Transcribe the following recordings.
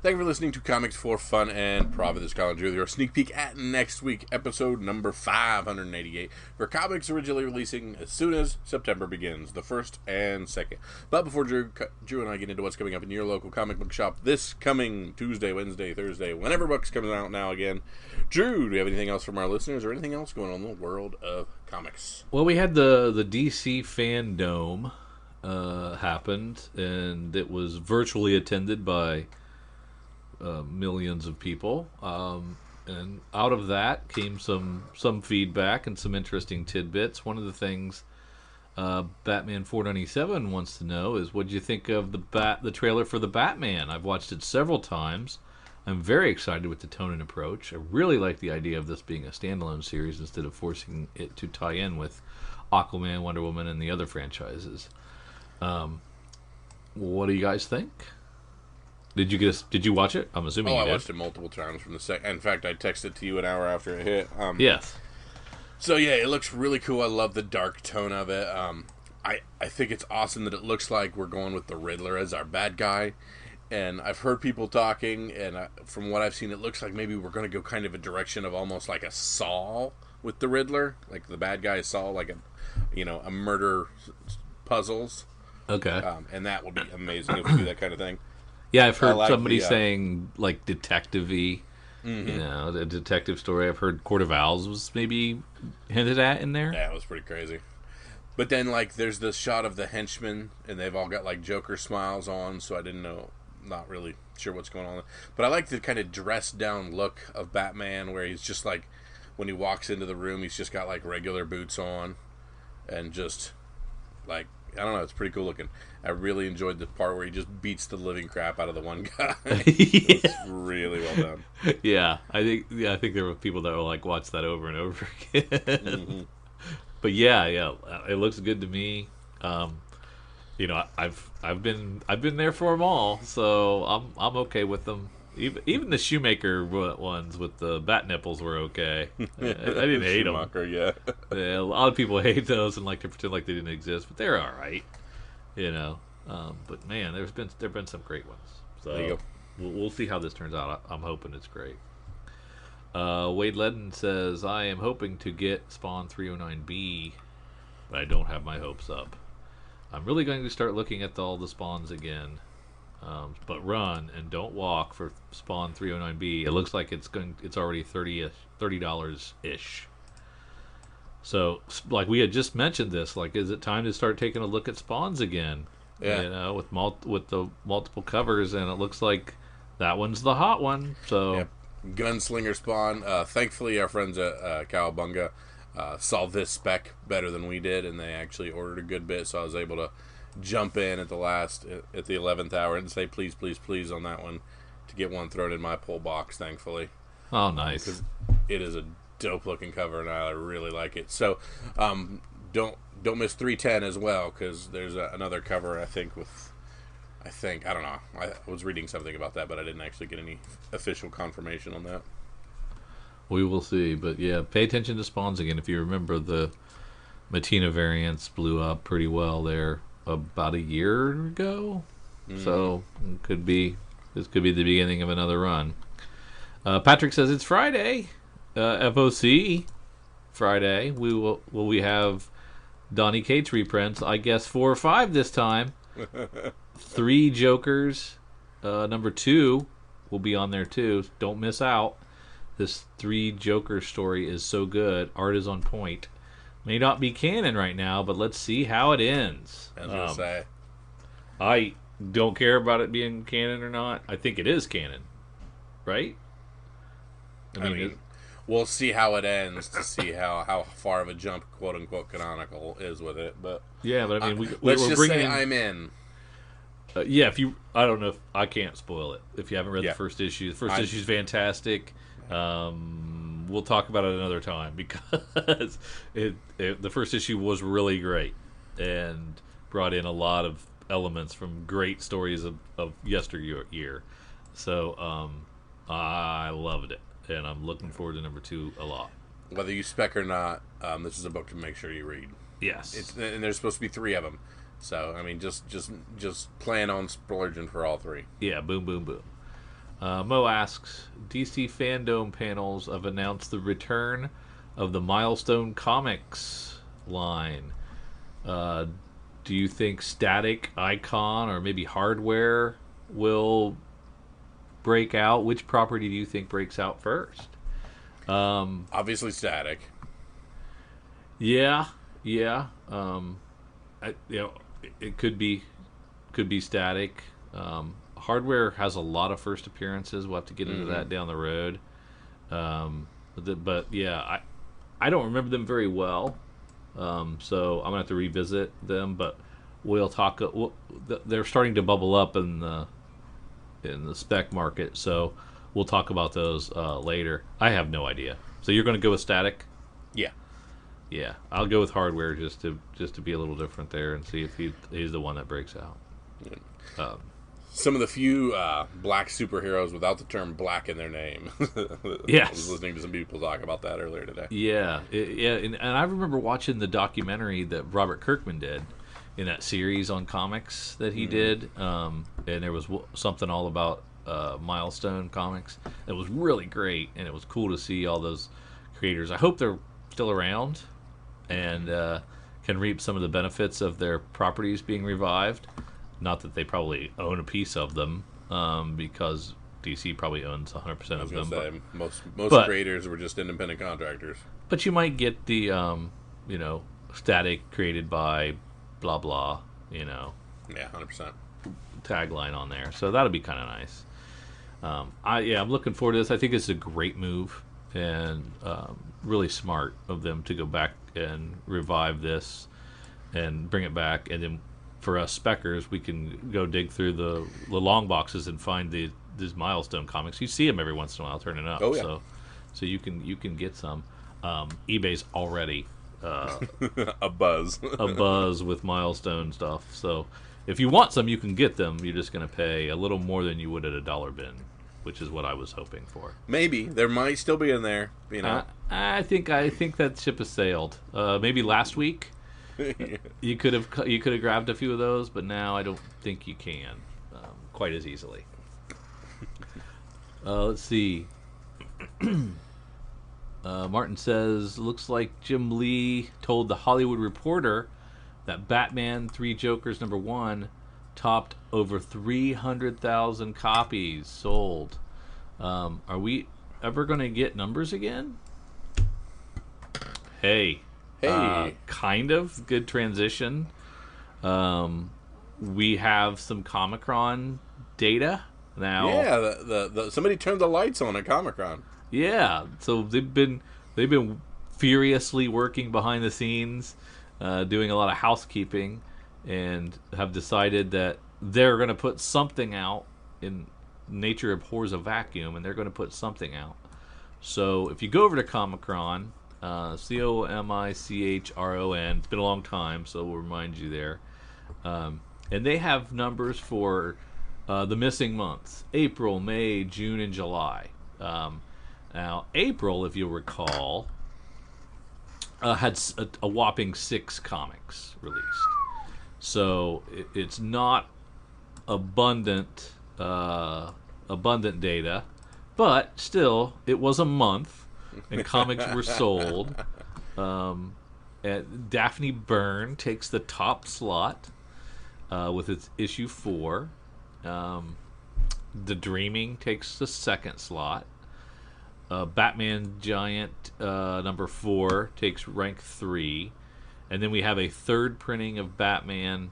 Thank you for listening to Comics for Fun and Profit. This is Colin Drew with your sneak peek at next week, episode number 588, for comics originally releasing as soon as September begins, the 1st and 2nd. But before Drew and I get into what's coming up in your local comic book shop this coming Tuesday, Wednesday, Thursday, whenever books comes out now again, Drew, do you have anything else from our listeners or anything else going on in the world of comics? Well, we had the DC Fandome happened, and it was virtually attended by millions of people. And out of that came some feedback and some interesting tidbits. One of the things Batman 497 wants to know is, what do you think of the trailer for the Batman? I've watched it several times. I'm very excited with the tone and approach. I really like the idea of this being a standalone series instead of forcing it to tie in with Aquaman, Wonder Woman, and the other franchises. What do you guys think? Did you watch it? I'm assuming you did. I watched it multiple times from the second. In fact, I texted to you an hour after it hit. Yes. So yeah, it looks really cool. I love the dark tone of it. I think it's awesome that it looks like we're going with the Riddler as our bad guy. And I've heard people talking, and from what I've seen, it looks like maybe we're going to go kind of a direction of almost like a Saw with the Riddler, like the bad guy Saw, like a murder puzzles. Okay. And that would be amazing if we do that kind of thing. Yeah, I've heard somebody saying like detective-y, mm-hmm. A detective story. I've heard Court of Owls was maybe hinted at in there. Yeah, it was pretty crazy. But then, like, there's this shot of the henchmen, and they've all got, like, Joker smiles on, so I didn't know, not really sure what's going on. But I like the kind of dressed-down look of Batman, where he's just, like, when he walks into the room, he's just got, like, regular boots on, and just, like, I don't know, it's pretty cool looking. I really enjoyed the part where he just beats the living crap out of the one guy. It's really well done. Yeah, I think there were people that were like, watch that over and over again. Mm-hmm. But yeah, it looks good to me. I've been there for them all, so I'm okay with them. Even the Shoemaker ones with the bat nipples were okay. I didn't hate them. Yeah. Yeah, a lot of people hate those and like to pretend like they didn't exist, but they're all right. But man, there've been some great ones. So there you go. We'll see how this turns out. I'm hoping it's great. Wade Ledden says, I am hoping to get Spawn 309B, but I don't have my hopes up. I'm really going to start looking at all the Spawns again. But run and don't walk for Spawn 309B. It looks like it's already $30-ish. So, like we had just mentioned this, like, is it time to start taking a look at Spawns again? Yeah. With the multiple covers, and it looks like that one's the hot one. So, yep. Gunslinger Spawn. Thankfully, our friends at Cowabunga saw this spec better than we did, and they actually ordered a good bit. So I was able to jump in at the 11th hour and say please on that one to get one thrown in my pull box. Thankfully. Oh, nice. Because it is a dope looking cover, and I really like it. So don't miss 310 as well, because there's another cover I don't know. I was reading something about that, but I didn't actually get any official confirmation on that. We will see, but yeah, pay attention to Spawns again. If you remember, the Matina variants blew up pretty well there about a year ago. So this could be the beginning of another run. Patrick says it's Friday, FOC Friday. Will we have Donny Cates reprints? I guess 4 or 5 this time. 3 Jokers. Number 2 will be on there too. Don't miss out. This 3 Joker story is so good. Art is on point. May not be canon right now, but let's see how it ends. I was going to say. I don't care about it being canon or not. I think it is canon. Right? I mean we'll see how it ends to see how far of a jump, quote-unquote, canonical is with it. But yeah, but I mean, let's we're just bringing say in, I'm in. Yeah, I don't know if I can't spoil it. If you haven't read the first issue, issue is fantastic. We'll talk about it another time because the first issue was really great and brought in a lot of elements from great stories of yesteryear. So I loved it, and I'm looking forward to number 2 a lot. Whether you spec or not, this is a book to make sure you read. Yes, and there's supposed to be 3 of them. So I mean, just plan on splurging for all 3. Yeah, boom, boom, boom. Mo asks, DC Fandom panels have announced the return of the Milestone Comics line. Uh, do you think Static, Icon, or maybe Hardware will break out? Which property do you think breaks out first? Obviously, Static. Yeah, yeah. It could be Static. Hardware has a lot of first appearances. We'll have to get into that down the road. But yeah, I don't remember them very well, so I'm gonna have to revisit them. But we'll talk. They're starting to bubble up in the spec market, so we'll talk about those later. I have no idea. So you're going to go with Static? Yeah. Yeah, I'll go with Hardware just to be a little different there and see if he's the one that breaks out. Some of the few black superheroes without the term black in their name. Yes. I was listening to some people talk about that earlier today. Yeah, and I remember watching the documentary that Robert Kirkman did in that series on comics that he did, and there was something all about Milestone Comics. It was really great, and it was cool to see all those creators. I hope they're still around and can reap some of the benefits of their properties being revived. Not that they probably own a piece of them, because DC probably owns 100% of them. Say, most creators were just independent contractors. But you might get the Static created by blah blah, Yeah, 100%. tagline on there. So that'll be kind of nice. I'm looking forward to this. I think it's a great move and really smart of them to go back and revive this and bring it back. And then for us speckers, we can go dig through the long boxes and find these Milestone comics. You see them every once in a while turning up. Oh, yeah. So you can get some. eBay's already a buzz with Milestone stuff. So if you want some, you can get them. You're just going to pay a little more than you would at a dollar bin, which is what I was hoping for. Maybe there might still be in there. I think that ship has sailed. Maybe last week you could have grabbed a few of those, but now I don't think you can quite as easily. Let's see. Martin says, looks like Jim Lee told The Hollywood Reporter that Batman 3 Jokers #1 topped over 300,000 copies sold. Are we ever going to get numbers again? Hey. Kind of. Good transition. We have some Comic-Con data now. Yeah, the somebody turned the lights on at Comic-Con. Yeah, so they've been furiously working behind the scenes, doing a lot of housekeeping, and have decided that they're going to put something out. In nature abhors a vacuum, and they're going to put something out. So if you go over to Comic-Con, COMICHRON, it's been a long time, so we'll remind you there. And they have numbers for the missing months: April, May, June, and July. Now, April, if you'll recall, had a whopping 6 comics released. So it's not abundant data, but still, it was a month, and comics were sold. And Daphne Byrne takes the top slot with its issue 4. The Dreaming takes the second slot. Batman Giant #4 takes rank 3, and then we have a third printing of Batman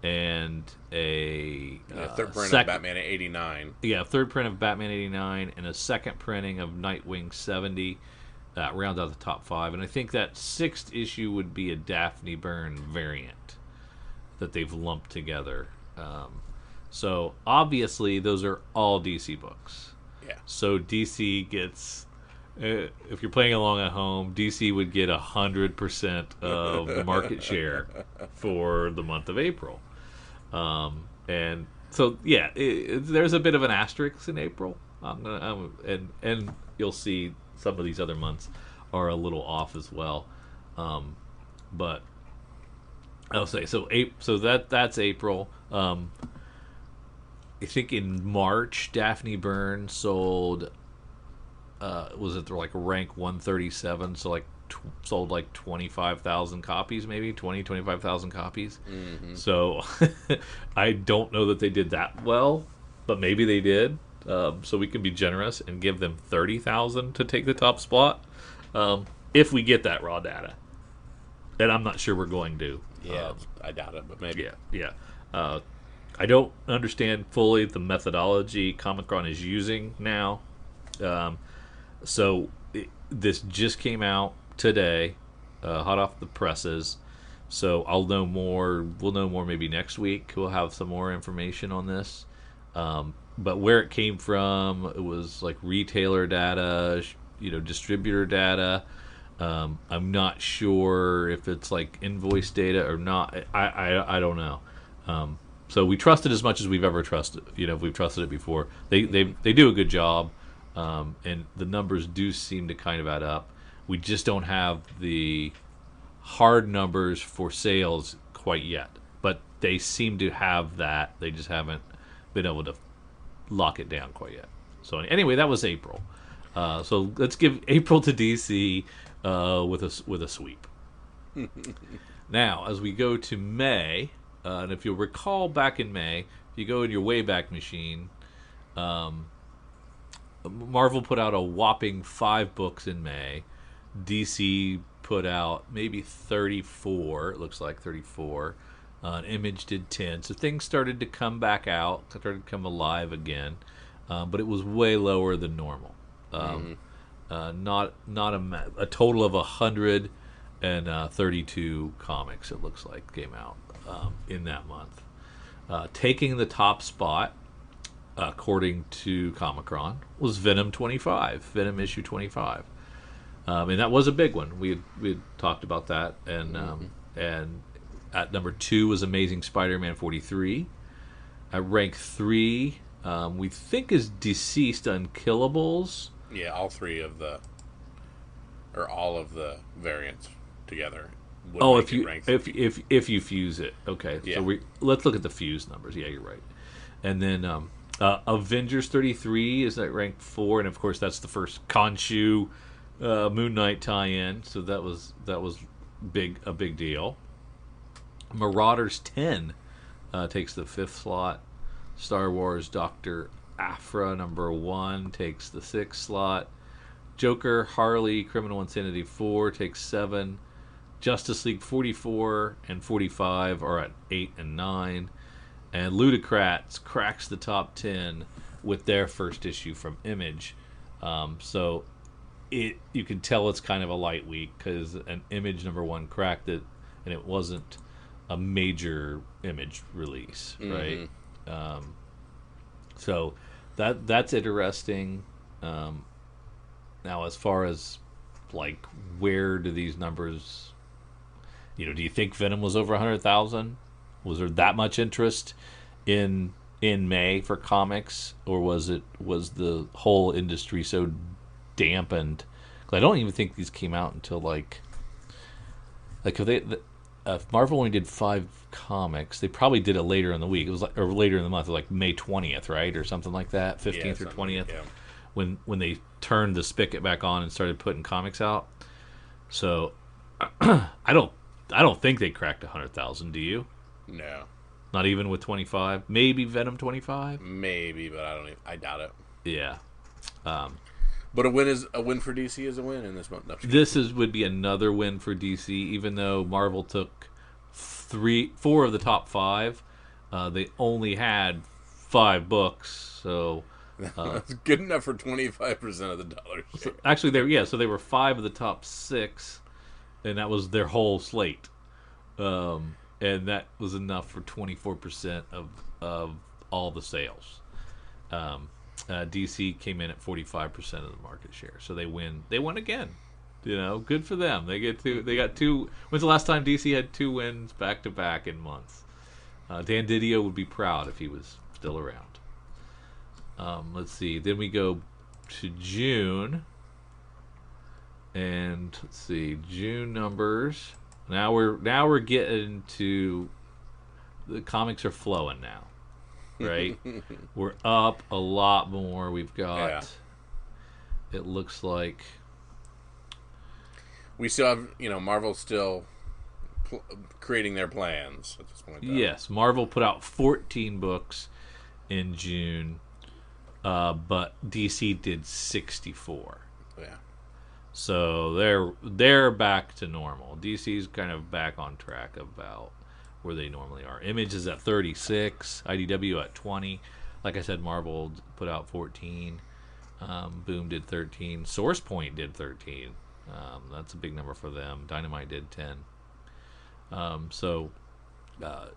and a third print of Batman at 89. Yeah, third print of Batman 89 and a second printing of Nightwing 70. Rounds out the top 5, and I think that 6th issue would be a Daphne Byrne variant that they've lumped together. So obviously, those are all DC books. Yeah. So DC gets, if you're playing along at home, DC would get 100% of the market share for the month of April. And so, yeah, there's a bit of an asterisk in April. And you'll see some of these other months are a little off as well. But I'll say, so that's April. I think in March, Daphne Byrne sold. Was it like rank 137? So like sold like 25,000 copies, maybe 25,000 copies. Mm-hmm. So I don't know that they did that well, but maybe they did. So we can be generous and give them 30,000 to take the top spot, if we get that raw data. And I'm not sure we're going to. Yeah, I doubt it, but maybe. Yeah. I don't understand fully the methodology Comic-Con is using now. This just came out today, hot off the presses. So I'll know more. We'll know more maybe next week. We'll have some more information on this. But where it came from, it was like retailer data, distributor data. I'm not sure if it's like invoice data or not. I don't know. So we trust it as much as we've ever trusted. We've trusted it before. They do a good job, and the numbers do seem to kind of add up. We just don't have the hard numbers for sales quite yet, but they seem to have that. They just haven't been able to lock it down quite yet. So anyway, that was April. So let's give April to DC with a sweep. Now, as we go to May, and if you'll recall back in May, if you go in your Wayback Machine, Marvel put out a whopping 5 books in May. DC put out maybe 34. It looks like 34. Image did 10. So things started to come back out, started to come alive again, but it was way lower than normal. Not a total of 132 comics, it looks like, came out in that month. Taking the top spot, according to Comic-Con, was Venom 25, Venom issue 25. And that was a big one. We had talked about that, and at number 2 was Amazing Spider-Man 43. At rank 3, we think is Deceased Unkillables. Yeah, all of the variants together. If you fuse it, okay. Yeah. So let's look at the fuse numbers. Yeah, you're right. And then Avengers 33 is at rank 4, and of course that's the first Khonshu Moon Knight tie-in. So that was a big deal. Marauders 10 takes the 5th slot. Star Wars Dr. Aphra number 1 takes the 6th slot. Joker, Harley, Criminal Insanity 4 takes 7. Justice League 44 and 45 are at 8 and 9. And Ludocrats cracks the top 10 with their first issue from Image. So you can tell it's kind of a light week because an Image number 1 cracked it, and it wasn't a major Image release, right? So that's interesting. Now, as far as like where do these numbers, do you think Venom was over 100,000? Was there that much interest in May for comics, or was the whole industry so dampened? Because I don't even think these came out until like if Marvel only did 5 comics, they probably did it later in the week. It was or later in the month, like May 20th, right, or something like that, 15th or 20th, when they turned the spigot back on and started putting comics out. So I don't think they cracked 100,000. Do you? No. Not even with 25? Maybe Venom 25? Maybe, but I doubt it. Yeah. But a win for DC is a win in this month. No, would be another win for DC, even though Marvel took 4 of the top 5. They only had 5 books, so that's good enough for 25% of the dollars. So actually, they were 5 of the top 6, and that was their whole slate. And that was enough for 24% of all the sales. DC came in at 45% of the market share, so they win. They won again. Good for them. They got 2. When's the last time DC had 2 wins back to back in months? Dan Didio would be proud if he was still around. Let's see. Then we go to June, and let's see June numbers. Now we're getting to the comics are flowing now. right? We're up a lot more. We've Yeah. got, it looks like, We still have, Marvel's still creating their plans at this point, though. yes, Marvel put out 14 books in June, but DC did 64. Yeah. So they're back to normal. DC's kind of back on track about where they normally are. Image is at 36, IDW at 20. Like I said, Marvel put out 14. Boom did 13. Source Point did 13. That's a big number for them. Dynamite did 10.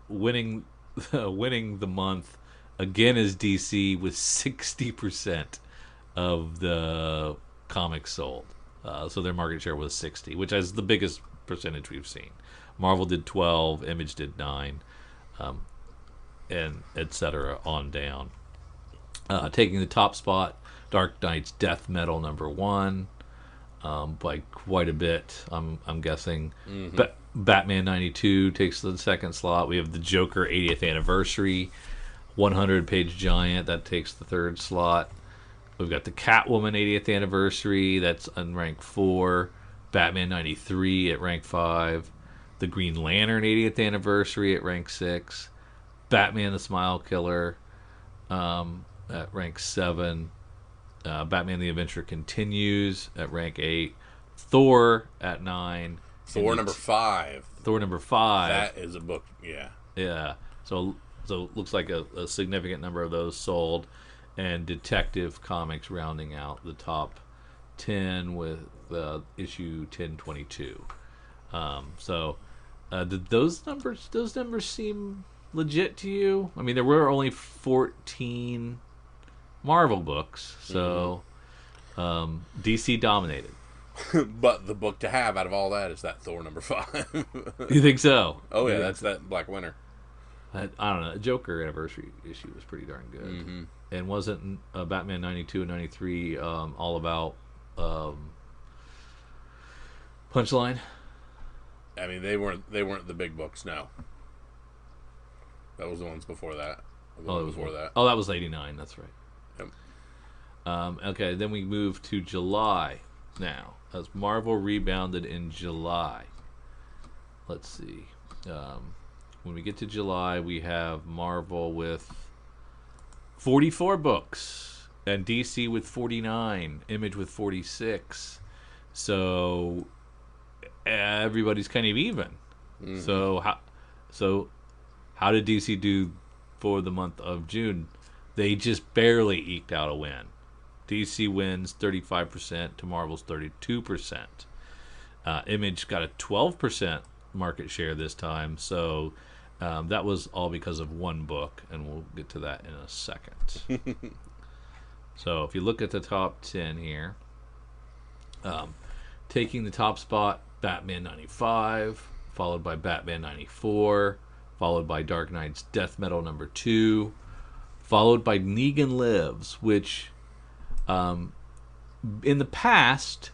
Winning winning the month again is DC with 60% of the comics sold. So their market share was 60, which is the biggest percentage we've seen. Marvel did 12, Image did 9, and etc. on down. Taking the top spot, Dark Knight's Death Metal #1 by quite a bit. I'm guessing. Mm-hmm. But Batman 92 takes the second slot. We have the Joker 80th anniversary, 100-page giant that takes the third slot. We've got the Catwoman 80th anniversary, that's on rank 4. Batman 93 at rank 5. The Green Lantern 80th anniversary at rank 6. Batman the Smile Killer at rank 7. Batman the Adventure Continues at rank 8. Thor at 9. Thor number 5. Thor number 5. That is a book, yeah. Yeah. So it looks like a significant number of those sold. And Detective Comics rounding out the top 10 with issue 1022. Did those numbers seem legit to you? I mean, there were only 14 Marvel books, so DC dominated. But the book to have out of all that is that Thor number 5. You think so? Oh yeah, that's that Black Winter. I don't know. Joker anniversary issue was pretty darn good. Mm-hmm. And wasn't Batman 92 and 93 all about Punchline? I mean, they weren't the big books. No, that was the ones before that. That. Oh, that was 89. That's right. Yep. Okay, then we move to July now, as Marvel rebounded in July. Let's see. When we get to July, we have Marvel with 44 books and DC with 49, Image with 46. So everybody's kind of even. Mm-hmm. So how did DC do for the month of June? They just barely eked out a win. DC wins 35% to Marvel's 32%. Image got a 12% market share this time, so that was all because of one book, and we'll get to that in a second. So if you look at the top 10 here, taking the top spot, Batman 95, followed by Batman 94, followed by Dark Knight's Death Metal #2, followed by Negan Lives, which in the past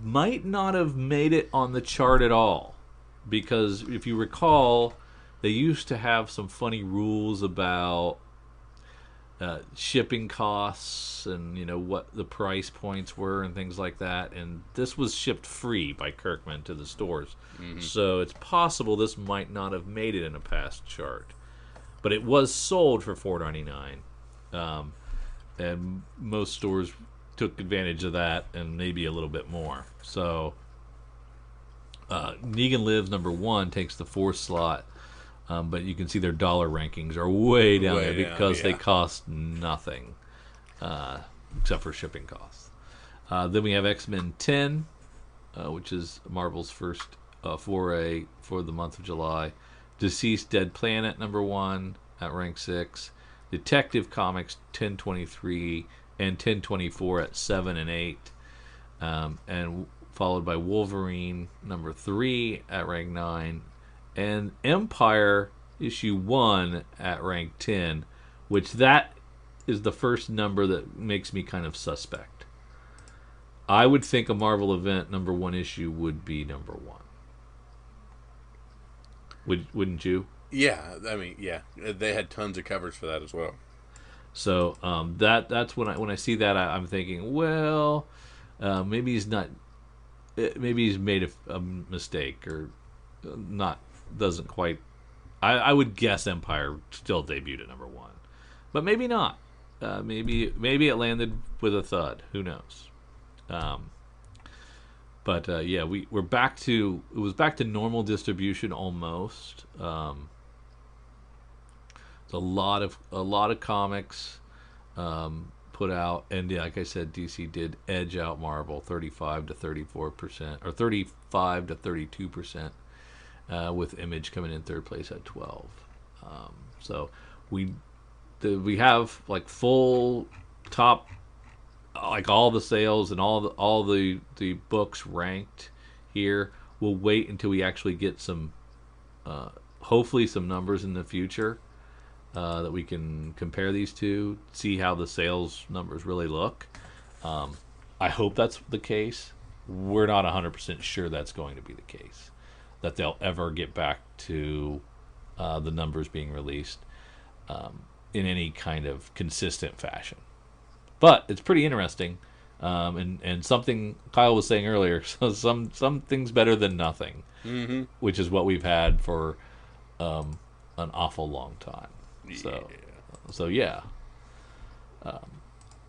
might not have made it on the chart at all, because if you recall, they used to have some funny rules about shipping costs and what the price points were and things like that, and this was shipped free by Kirkman to the stores. Mm-hmm. So it's possible this might not have made it in a past chart, but it was sold for $4.99, and most stores took advantage of that and maybe a little bit more. So Negan Lives #1 takes the 4th slot, but you can see their dollar rankings are way down there because they cost nothing except for shipping costs. Then we have X-Men 10, which is Marvel's first foray for the month of July. Deceased Dead Planet #1 at rank 6. Detective Comics 1023 and 1024 at 7 and 8, and followed by Wolverine #3 at rank 9, and Empire issue 1 at rank 10, which that is the first number that makes me kind of suspect. I would think a Marvel event #1 issue would be #1. Wouldn't you? Yeah, I mean, yeah, they had tons of covers for that as well. So that's when I see that I'm thinking, well, maybe he's not. Maybe he's made a mistake or not. Doesn't quite. I would guess Empire still debuted at number one, but maybe not. Maybe it landed with a thud. Who knows? Um, but yeah, we're back to it was back to normal distribution almost. It's a lot of comics put out, and yeah, like I said, DC did edge out Marvel 35 to 34%, or 35 to 32%, with Image coming in third place at 12. So we we have like full top, like all the sales and all the books ranked here. We'll wait until we actually get some, hopefully some numbers in the future, that we can compare these two, see how the sales numbers really look. I hope that's the case. We're not 100% sure that's going to be the case, that they'll ever get back to the numbers being released in any kind of consistent fashion. But it's pretty interesting, and something Kyle was saying earlier. So something's better than nothing, which is what we've had for an awful long time. So yeah.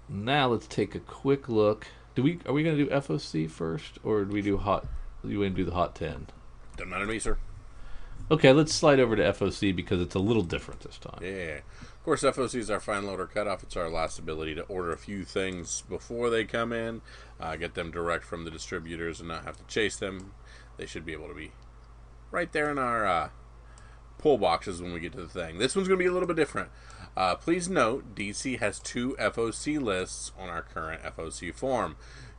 Now let's take a quick look. Are we going to do FOC first, or do we do hot? Do you want to do the hot 10? Doesn't matter to me, sir. Okay, let's slide over to FOC because it's a little different this time. Yeah. Of course, FOC is our final order cutoff. It's our last ability to order a few things before they come in, get them direct from the distributors and not have to chase them. They should be able to be right there in our pull boxes when we get to the thing. This one's going to be a little bit different. Please note, DC has 2 FOC lists on our current FOC form.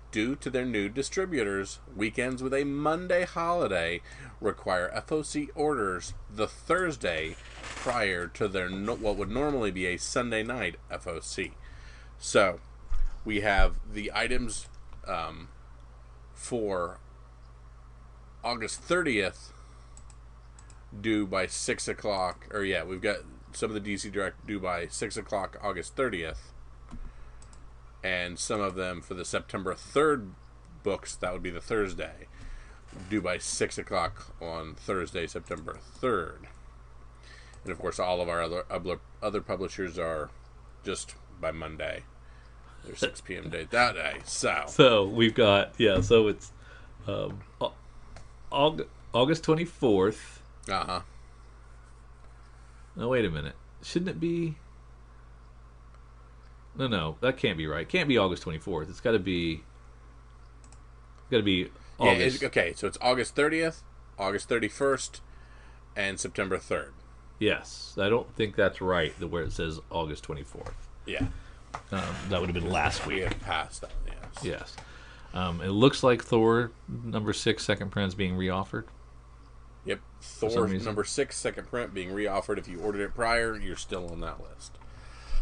Due to their new distributors, weekends with a Monday holiday require FOC orders the Thursday prior to their what would normally be a Sunday night FOC. So, we have the items for August 30th due by 6 o'clock. Or yeah, we've got some of the DC Direct due by 6 o'clock August 30th. And some of them for the September 3rd books, that would be the Thursday, due by 6 o'clock on Thursday, September 3rd. And of course, all of our other publishers are just by Monday. They're 6 p.m. date that day. So we've got, so it's August 24th. Uh-huh. No, wait a minute. Shouldn't it be... No, that can't be right. It can't be August 24th. It's got to be August. Yeah, okay, so it's August 30th, August 31st, and September 3rd. Yes. I don't think that's right, where it says August 24th. Yeah. That would have been last week. We have passed that, yes. Yes. It looks like Thor number 6 second print is being reoffered. Yep. Thor number 6 second print being reoffered. If you ordered it prior, you're still on that list.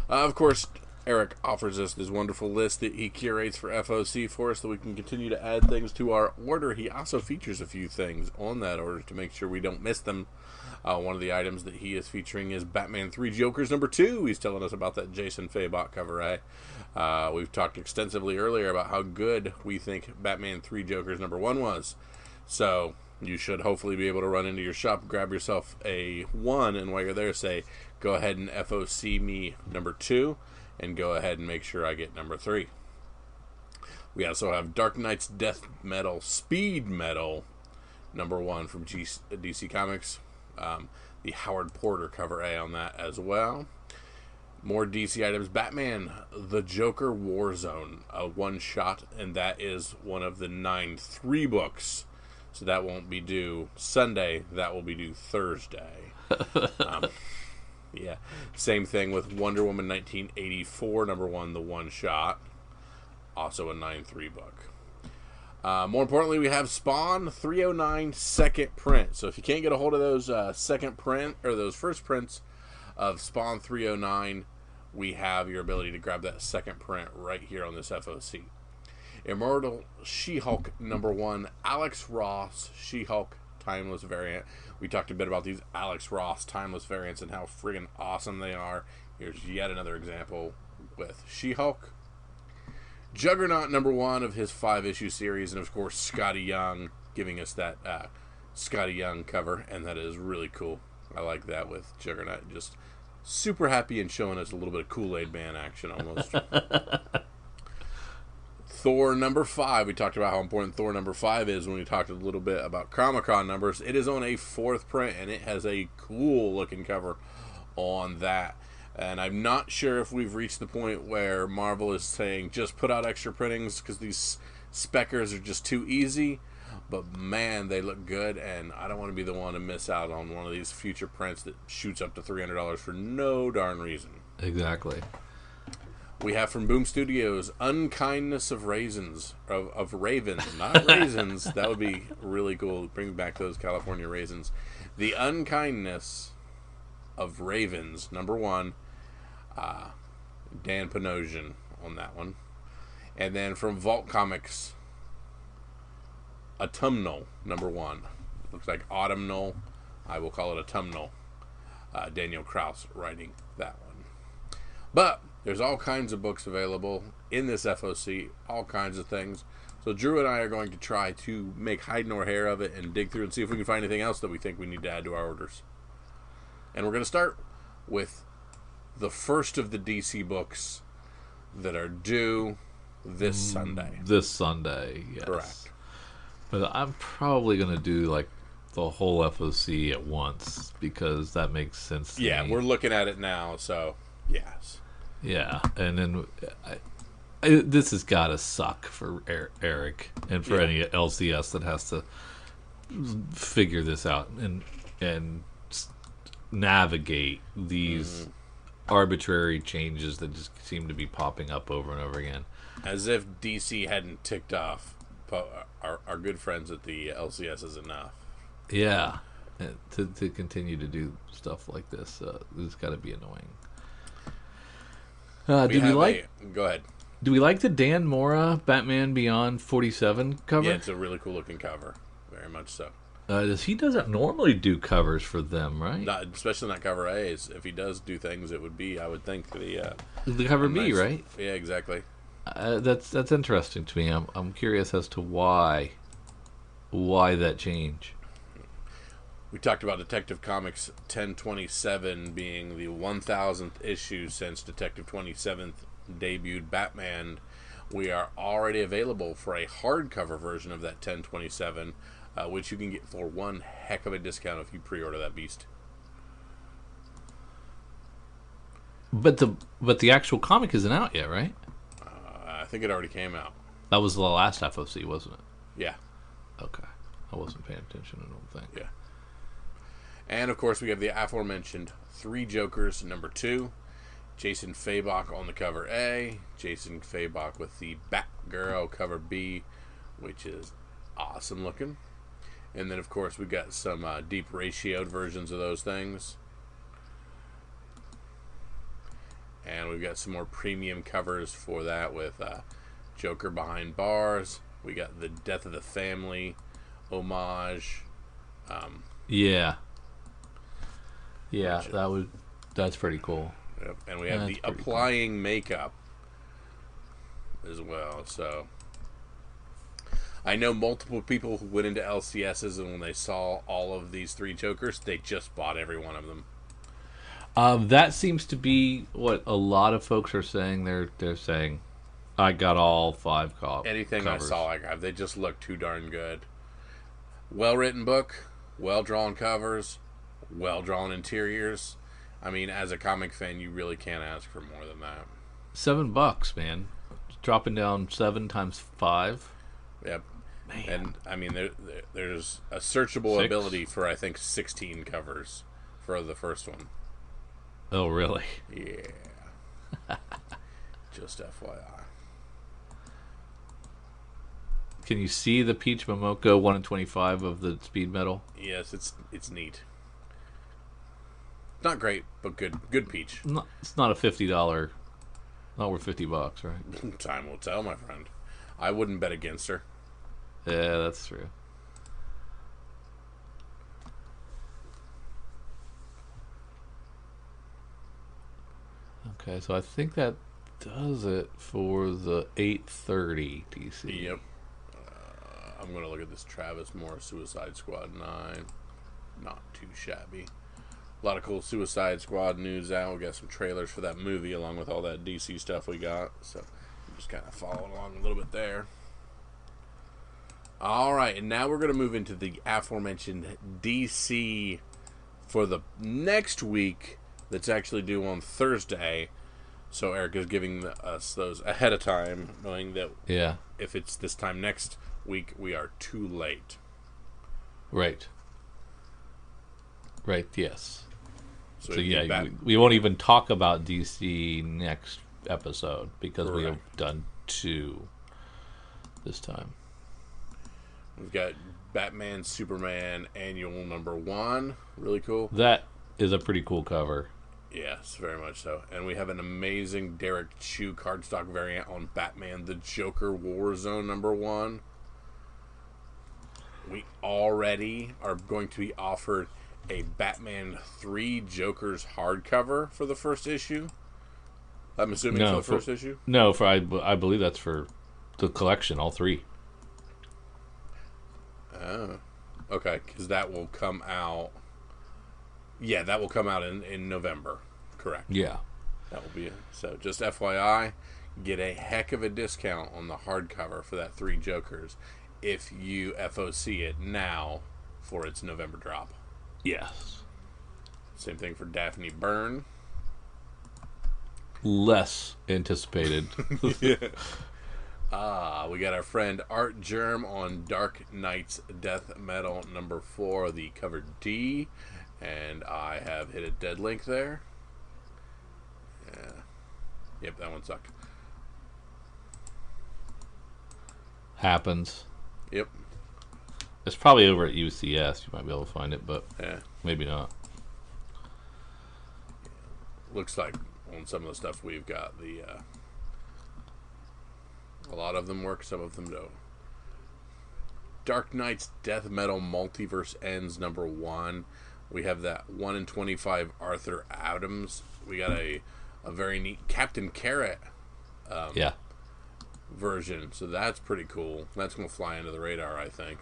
Of course, Eric offers us this wonderful list that he curates for FOC for us so we can continue to add things to our order. He also features a few things on that order to make sure we don't miss them. One of the items that he is featuring is Batman 3 Jokers number 2. He's telling us about that Jason Fabok cover, we've talked extensively earlier about how good we think Batman 3 Jokers number 1 was. So you should hopefully be able to run into your shop, grab yourself a 1, and while you're there say, go ahead and FOC me number 2. And go ahead and make sure I get number 3. We also have Dark Knight's Death Metal Speed Metal number 1 from DC Comics. The Howard Porter cover A on that as well. More DC items. Batman the Joker Warzone, a one-shot, and that is one of the 9-3 books. So that won't be due Sunday. That will be due Thursday. Yeah, same thing with Wonder Woman 1984, number 1, the one shot. Also a 9-3 book. More importantly, we have Spawn 309 second print. So if you can't get a hold of those second print, or those first prints of Spawn 309, we have your ability to grab that second print right here on this FOC. Immortal She-Hulk number 1, Alex Ross She-Hulk Timeless variant. We talked a bit about these Alex Ross Timeless variants and how friggin' awesome they are. Here's yet another example with She-Hulk. Juggernaut #1 of his 5-issue series, and of course Scotty Young giving us that Scotty Young cover, and that is really cool. I like that with Juggernaut, just super happy and showing us a little bit of Kool-Aid Man action almost. Thor #5. We talked about how important Thor #5 is when we talked a little bit about Comic-Con numbers. It is on a 4th print, and it has a cool looking cover on that. And I'm not sure if we've reached the point where Marvel is saying just put out extra printings because these speckers are just too easy. But man, they look good, and I don't want to be the one to miss out on one of these future prints that shoots up to $300 for no darn reason. Exactly. We have from Boom Studios, Unkindness of Raisins. Of Ravens, not raisins. That would be really cool. Bring back those California raisins. The Unkindness of Ravens, #1. Dan Panosian on that one. And then from Vault Comics, Autumnal #1. Looks like autumnal. I will call it autumnal. Daniel Kraus writing that one. But there's all kinds of books available in this FOC, all kinds of things. So Drew and I are going to try to make hide nor hair of it and dig through and see if we can find anything else that we think we need to add to our orders. And we're going to start with the first of the DC books that are due this Sunday. This Sunday, yes. Correct. But I'm probably going to do like the whole FOC at once because that makes sense to me. We're looking at it now, so yes. Yeah, and then this has got to suck for Eric and for any LCS that has to figure this out and navigate these arbitrary changes that just seem to be popping up over and over again. As if DC hadn't ticked off our good friends at the LCS is enough. Yeah, to continue to do stuff like this, it's got to be annoying. Go ahead. Do we like the Dan Mora Batman Beyond 47 cover? Yeah, it's a really cool looking cover. Very much so. He doesn't normally do covers for them, right? Not, especially not cover A's. If he does do things, it would be, I would think, the cover B, right? Yeah, exactly. That's interesting to me. I'm curious as to why that change. We talked about Detective Comics 1027 being the 1,000th issue since Detective 27th debuted Batman. We are already available for a hardcover version of that 1027, which you can get for one heck of a discount if you pre-order that beast. But the actual comic isn't out yet, right? I think it already came out. That was the last FOC, wasn't it? Yeah. Okay. I wasn't paying attention, I don't think. Yeah. And, of course, we have the aforementioned Three Jokers, #2. Jason Fabok on the cover A. Jason Fabok with the Batgirl cover B, which is awesome looking. And then, of course, we've got some deep ratioed versions of those things. And we've got some more premium covers for that with Joker Behind Bars. We got the Death of the Family homage. That's pretty cool. Yep. And we have the Applying Makeup as well. So I know multiple people who went into LCSs, and when they saw all of these Three Jokers, they just bought every one of them. That seems to be what a lot of folks are saying. They're saying, I got all 5 copies. Anything covers. I saw, I got. They just look too darn good. Well-written book, well-drawn covers, well-drawn interiors. I mean, as a comic fan, you really can't ask for more than that. $7, man. Dropping down 7 times 5. Yep. Man. And, I mean, there's a searchable ability for, I think, 16 covers for the first one. Oh, really? Yeah. Just FYI. Can you see the Peach Momoko 1 in 25 of the speed metal? Yes, it's neat. Not great, but good. Good Peach. It's not a $50. Not worth $50, right? Time will tell, my friend. I wouldn't bet against her. Yeah, that's true. Okay, so I think that does it for the 8:30 DC. Yep. I'm going to look at this Travis Moore Suicide Squad 9. Not too shabby. A lot of cool Suicide Squad news out. We got some trailers for that movie along with all that DC stuff we got. So I'm just kind of following along a little bit there. Alright, and now we're going to move into the aforementioned DC for the next week that's actually due on Thursday. So Eric is giving us those ahead of time, knowing that if it's this time next week, we are too late. Right. Right, yes. So yeah, we won't even talk about DC next episode because we have done 2 this time. We've got Batman Superman Annual #1. Really cool. That is a pretty cool cover. Yes, very much so. And we have an amazing Derek Chu cardstock variant on Batman the Joker Warzone #1. We already are going to be offered a Batman 3 Jokers hardcover for the first issue. I'm assuming for the first issue? No, I believe that's for the collection, all 3. Oh. Okay, because that will come out... Yeah, that will come out in November. Correct. Yeah. That will be it. So, just FYI, get a heck of a discount on the hardcover for that 3 Jokers if you FOC it now for its November drop. Yes. Same thing for Daphne Byrne. Less anticipated. Yeah. We got our friend Art Germ on Dark Knight's Death Metal #4, the cover D. And I have hit a dead link there. Yeah. Yep, that one sucked. Happens. Yep. It's probably over at UCS. You might be able to find it, but maybe not. Looks like on some of the stuff we've got, a lot of them work, some of them don't. Dark Knight's Death Metal Multiverse Ends #1. We have that 1 in 25 Arthur Adams. We got a very neat Captain Carrot version. So that's pretty cool. That's going to fly under the radar, I think.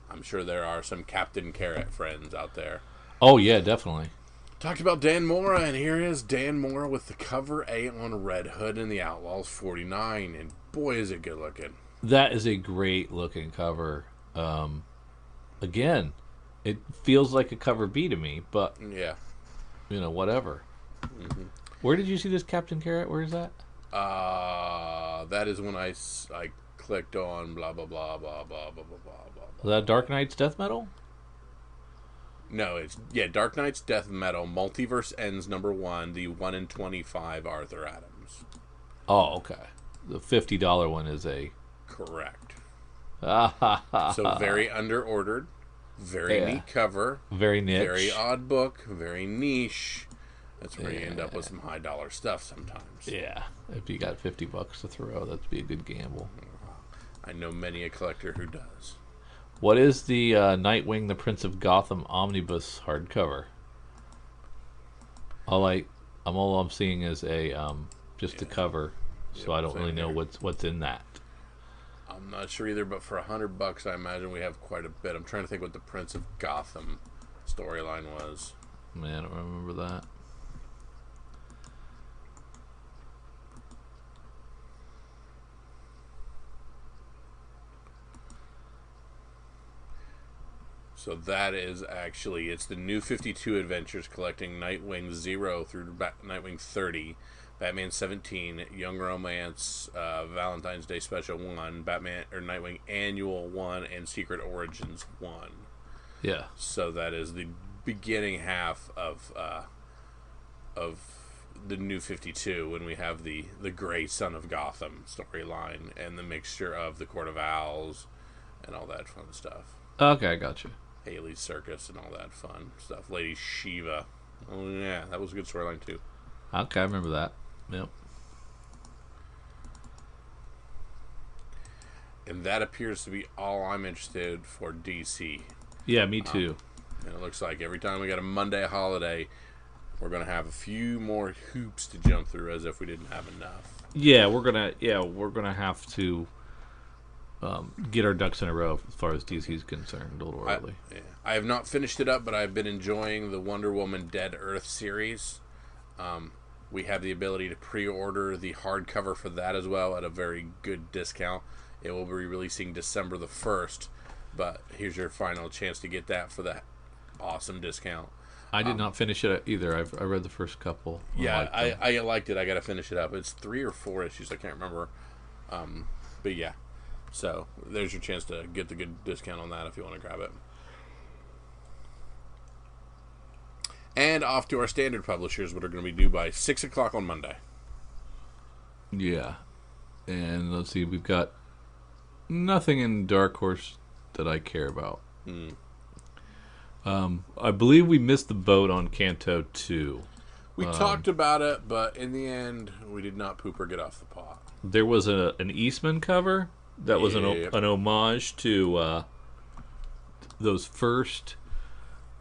I'm sure there are some Captain Carrot friends out there. Oh, yeah, definitely. Talked about Dan Mora, and here is Dan Mora with the cover A on Red Hood and the Outlaws 49. And boy, is it good looking. That is a great looking cover. Again, it feels like a cover B to me, but yeah, whatever. Mm-hmm. Where did you see this Captain Carrot? Where is that? That is when I clicked on blah blah blah blah blah blah blah blah. Was that Dark Knight's Death Metal? No, it's Dark Knight's Death Metal Multiverse Ends #1, the 1 in 25 Arthur Adams. Oh, okay. The $50 one is a correct. So very under-ordered, very neat cover, very niche, very odd book, very niche. That's where you end up with some high-dollar stuff sometimes. Yeah, if you got $50 to throw, that'd be a good gamble. I know many a collector who does. What is the Nightwing, the Prince of Gotham omnibus hardcover? All I'm seeing is just a cover, so I don't really know what's in that. I'm not sure either, but for $100, I imagine we have quite a bit. I'm trying to think what the Prince of Gotham storyline was. Man, I don't remember that. So that is actually, it's the New 52 Adventures collecting Nightwing 0 through Nightwing 30, Batman 17, Young Romance, Valentine's Day Special 1, Nightwing Annual 1, and Secret Origins 1. Yeah. So that is the beginning half of the New 52 when we have the Gray Son of Gotham storyline and the mixture of the Court of Owls and all that fun stuff. Okay, I gotcha. Haley's Circus and all that fun stuff. Lady Shiva. Oh, yeah, that was a good storyline, too. Okay, I remember that. Yep. And that appears to be all I'm interested for DC. Yeah, me too. And it looks like every time we got a Monday holiday, we're going to have a few more hoops to jump through as if we didn't have enough. Yeah, we're gonna have to get our ducks in a row as far as DC's concerned a little early. I have not finished it up, but I've been enjoying the Wonder Woman Dead Earth series. We have the ability to pre-order the hardcover for that as well at a very good discount. It will be releasing December the 1st, but here's your final chance to get that for that awesome discount. I did not finish it either. I read the first couple. I liked it. I got to finish it up. It's 3 or 4 issues. I can't remember. But yeah. So there's your chance to get the good discount on that if you want to grab it. And off to our standard publishers, what are going to be due by 6 o'clock on Monday. Yeah. And let's see, we've got nothing in Dark Horse that I care about. I believe we missed the boat on Canto 2. We talked about it, but in the end, we did not poop or get off the pot. There was an Eastman cover that was an homage to those first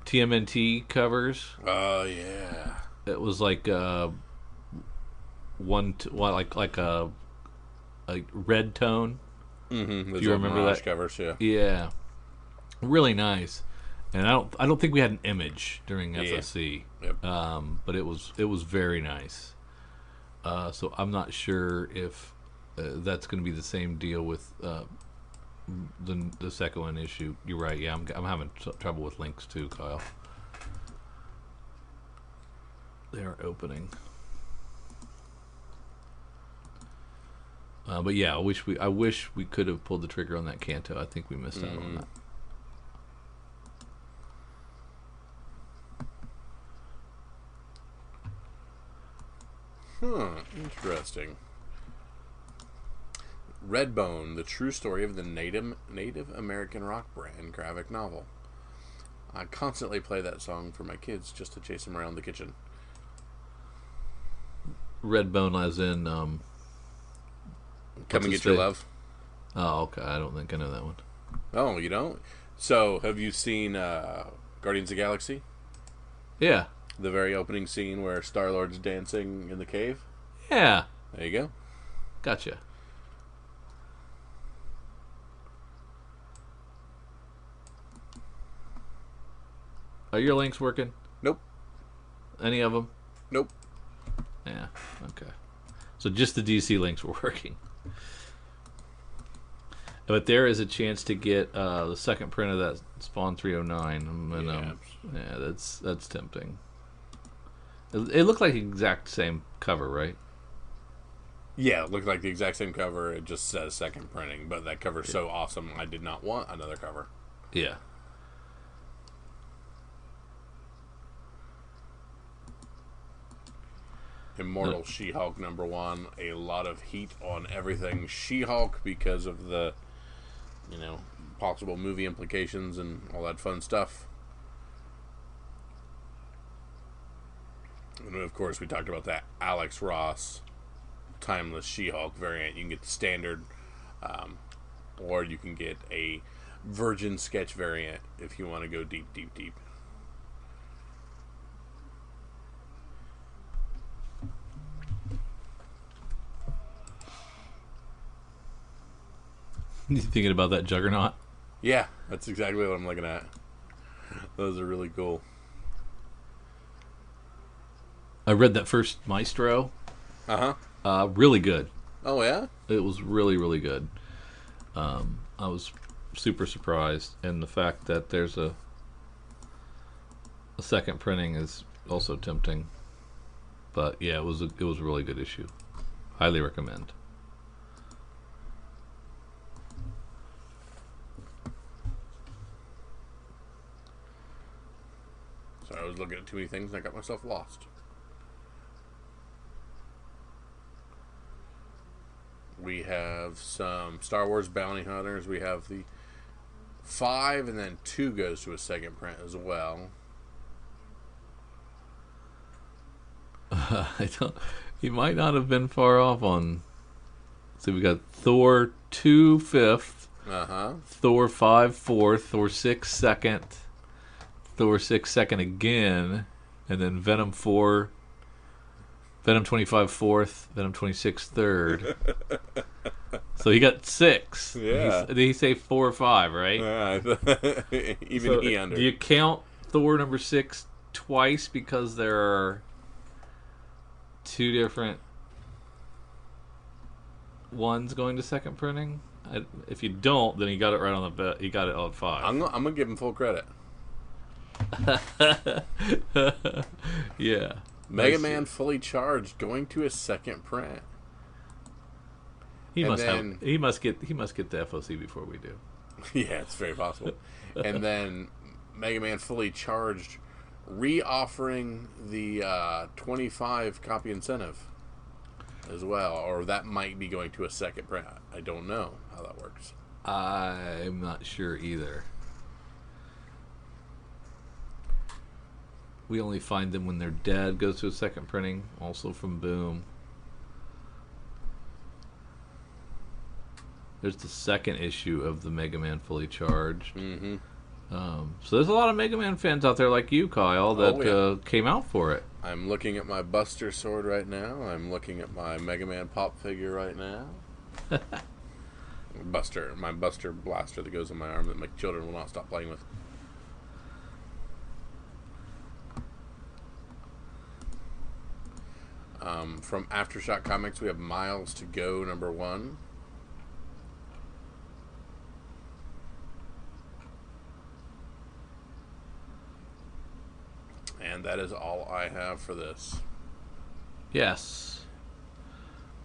TMNT covers. Oh yeah, it was like like a red tone. Mm-hmm. Do you remember that covers? Yeah, yeah, really nice. And I don't think we had an image during FSC, Yep. But it was very nice. So I'm not sure if that's going to be the same deal with the second one issue. You're right. Yeah, I'm having trouble with links too, Kyle. They are opening. But yeah, I wish we could have pulled the trigger on that Canto. I think we missed out on that. Interesting. Redbone, the true story of the Native American rock band graphic novel. I constantly play that song for my kids just to chase them around the kitchen. Redbone as in Come and Get Your Love. Oh, okay. I don't think I know that one. Oh, you don't? So, have you seen Guardians of the Galaxy? Yeah. The very opening scene where Star-Lord's dancing in the cave? Yeah. There you go. Gotcha. Are your links working? Nope. Any of them? Nope. Yeah. Okay. So just the DC links were working. But there is a chance to get the second print of that Spawn 309. And, yeah, that's tempting. It looked like the exact same cover, right? Yeah, it looked like the exact same cover. It just says second printing, but that cover's so awesome, I did not want another cover. Yeah. Immortal She-Hulk #1. A lot of heat on everything She-Hulk because of the, possible movie implications and all that fun stuff. And of course, we talked about that Alex Ross Timeless She-Hulk variant. You can get the standard, or you can get a Virgin Sketch variant if you want to go deep, deep, deep. You thinking about that Juggernaut? Yeah, that's exactly what I'm looking at. Those are really cool. I read that first Maestro. Uh-huh. Really good. Oh, yeah? It was really, really good. I was super surprised. And the fact that there's a second printing is also tempting. But yeah, it was a really good issue. Highly recommend. Sorry, I was looking at too many things and I got myself lost. We have some Star Wars Bounty Hunters. We have the 5, and then 2 goes to a second print as well. I don't. He might not have been far off on. So we got Thor 2 5th, Thor 5 4th, Thor 6 2nd, Thor 6 2nd again, and then Venom 4, Venom 25 fourth, Venom 26 third. So he got 6. Yeah. Did he say 4 or 5, right? Even So he under. do you count Thor number 6 twice because there are 2 different ones going to second printing? If you don't, then he got it right on the bet. He got it on 5. I'm gonna give him full credit. Yeah. Mega Man Fully Charged going to a second print. He must get the FOC before we do. Yeah, it's very possible. And then Mega Man Fully Charged re-offering the 25 copy incentive as well, or that might be going to a second print. I don't know how that works. I'm not sure either. We only find them when their dead goes to a second printing, also from Boom. There's the second issue of the Mega Man Fully Charged. Mm-hmm. So there's a lot of Mega Man fans out there like you, Kyle, that came out for it. I'm looking at my Buster sword right now. I'm looking at my Mega Man pop figure right now. My Buster blaster that goes on my arm that my children will not stop playing with. From Aftershock Comics, we have Miles to Go number 1. And that is all I have for this. Yes.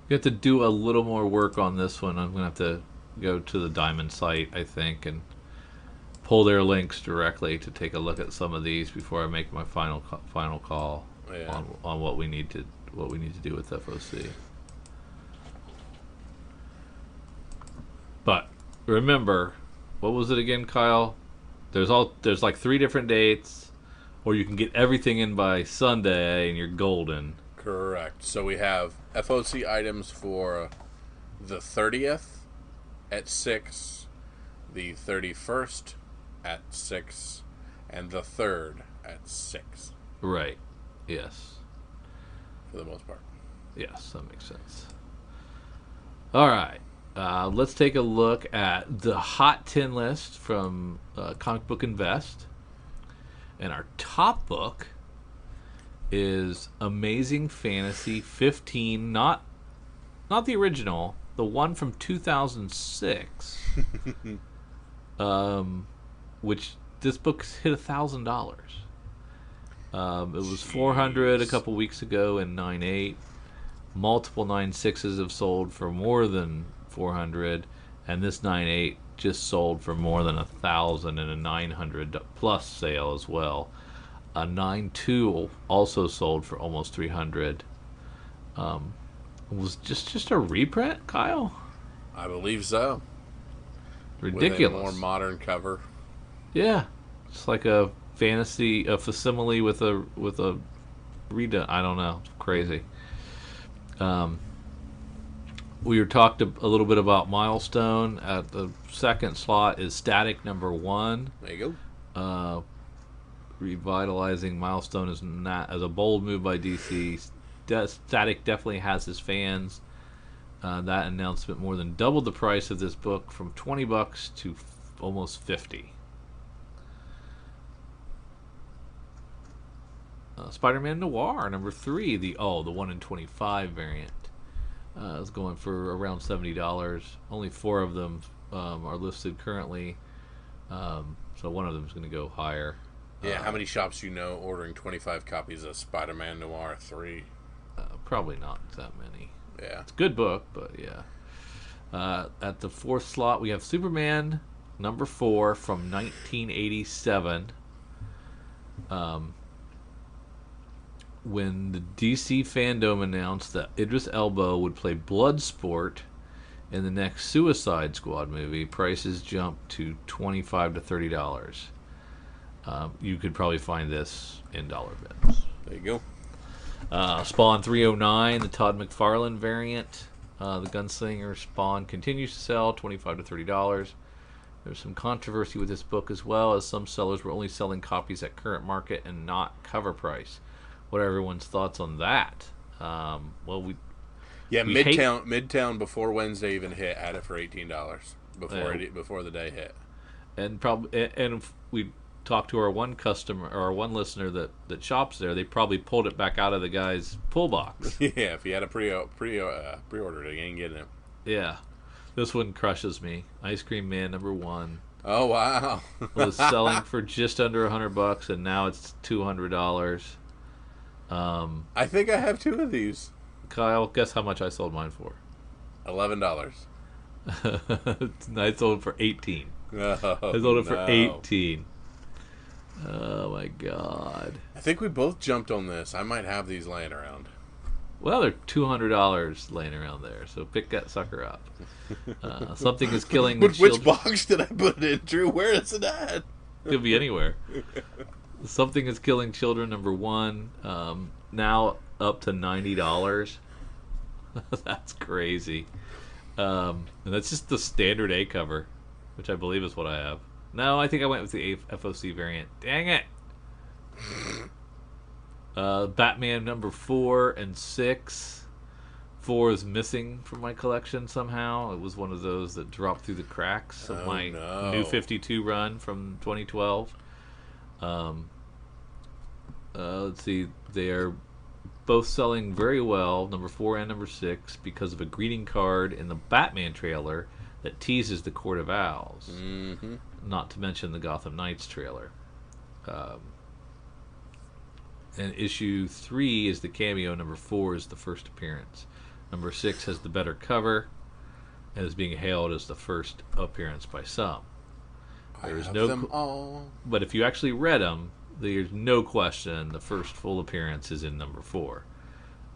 We have to do a little more work on this one. I'm going to have to go to the Diamond site, I think, and pull their links directly to take a look at some of these before I make my final call on what we need to do with FOC. But remember, what was it again, Kyle? There's like 3 different dates, or you can get everything in by Sunday and you're golden. Correct. So we have FOC items for the 30th at 6, the 31st at 6, and the 3rd at 6. Right. Yes. For the most part. Yes, that makes sense. All right. Let's take a look at the Hot 10 list from Comic Book Invest. And our top book is Amazing Fantasy 15, not the original, the one from 2006. Which this book hit $1,000. It was $400 a couple weeks ago in 9.8. Multiple 9.6s have sold for more than $400, and this 9.8 just sold for more than $1,000 in a 900 plus sale as well. A 9.2 also sold for almost $300. Was just a reprint, Kyle? I believe so. Ridiculous. With a more modern cover. Yeah, it's like a fantasy, a facsimile with a redone. I don't know. It's crazy. We were talked a little bit about Milestone. At the second slot is Static number 1. There you go. Revitalizing Milestone is not as a bold move by DC. Static definitely has his fans. That announcement more than doubled the price of this book from $20 to almost $50. Spider-Man Noir number 3, the 1 in 25 variant, is going for around $70. Only 4 of them are listed currently, so one of them is going to go higher. Yeah, how many shops ordering 25 copies of Spider-Man Noir 3? Probably not that many. Yeah, it's a good book, but yeah. At the 4th slot, we have Superman number 4 from 1987. When the DC fandom announced that Idris Elba would play Bloodsport in the next Suicide Squad movie, prices jumped to $25 to $30. You could probably find this in dollar bins. There you go. Spawn 309, the Todd McFarlane variant. The Gunslinger Spawn continues to sell $25 to $30. There's some controversy with this book as well, as some sellers were only selling copies at current market and not cover price. what are everyone's thoughts on that? Well, Yeah, we hate, Midtown before Wednesday even hit had it for $18 before the day hit. and probably, and if we talked to our one customer or our one listener that shops there, they probably pulled it back out of the guy's pull box. Yeah, if you had a pre-ordered it, you ain't getting it. Yeah, this one crushes me. Ice Cream Man #1 Oh wow! was selling for just under $100, and now it's $200. I think I have 2 of these. Kyle, guess how much I sold mine for? $11. I sold it for 18. Oh, I sold it for 18. Oh my god! I think we both jumped on this. I might have these laying around. Well, they're $200 laying around there, so pick that sucker up. Something is killing. Which box did I put it in, Drew? Where is it at? Could be anywhere. Something is killing children #1. Now up to $90. That's crazy. And that's just the standard A cover, which I believe is what I have. No, I think I went with the FOC variant. Dang it! Batman #4 and 6. 4 is missing from my collection somehow. It was one of those that dropped through the cracks of my New 52 run from 2012. Let's see. They are both selling very well, #4 and #6, because of a greeting card in the Batman trailer that teases the Court of Owls. Mm-hmm. Not to mention the Gotham Knights trailer. And issue 3 is the cameo. #4 is the first appearance. #6 has the better cover and is being hailed as the first appearance by some. There is no them all. But if you actually read them, there's no question the first full appearance is in #4.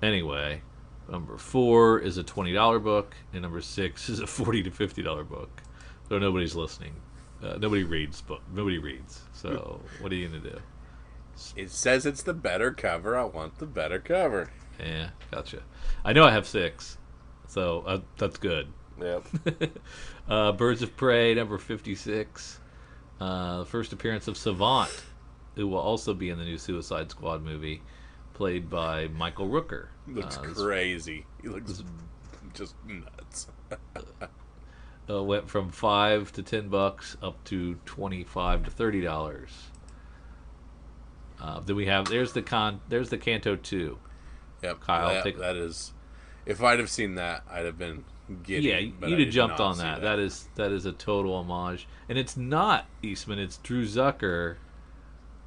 Anyway, #4 is a $20 book, and #6 is a $40 to $50 book. So nobody's listening. Nobody reads book. Nobody reads. So what are you gonna do? It says it's the better cover. I want the better cover. Yeah, gotcha. I know I have 6, so that's good. Yep. Birds of Prey #56. The first appearance of Savant, who will also be in the new Suicide Squad movie, played by Michael Rooker. Looks crazy. He looks just nuts. Went from $5 to $10 up to $25 to $30. Then we have there's the Canto 2. Yep, Kyle, that is. If I'd have seen that, I'd have been giddy. Yeah, but you'd I have did jumped not on see that. That is a total homage, and it's not Eastman. It's Drew Zucker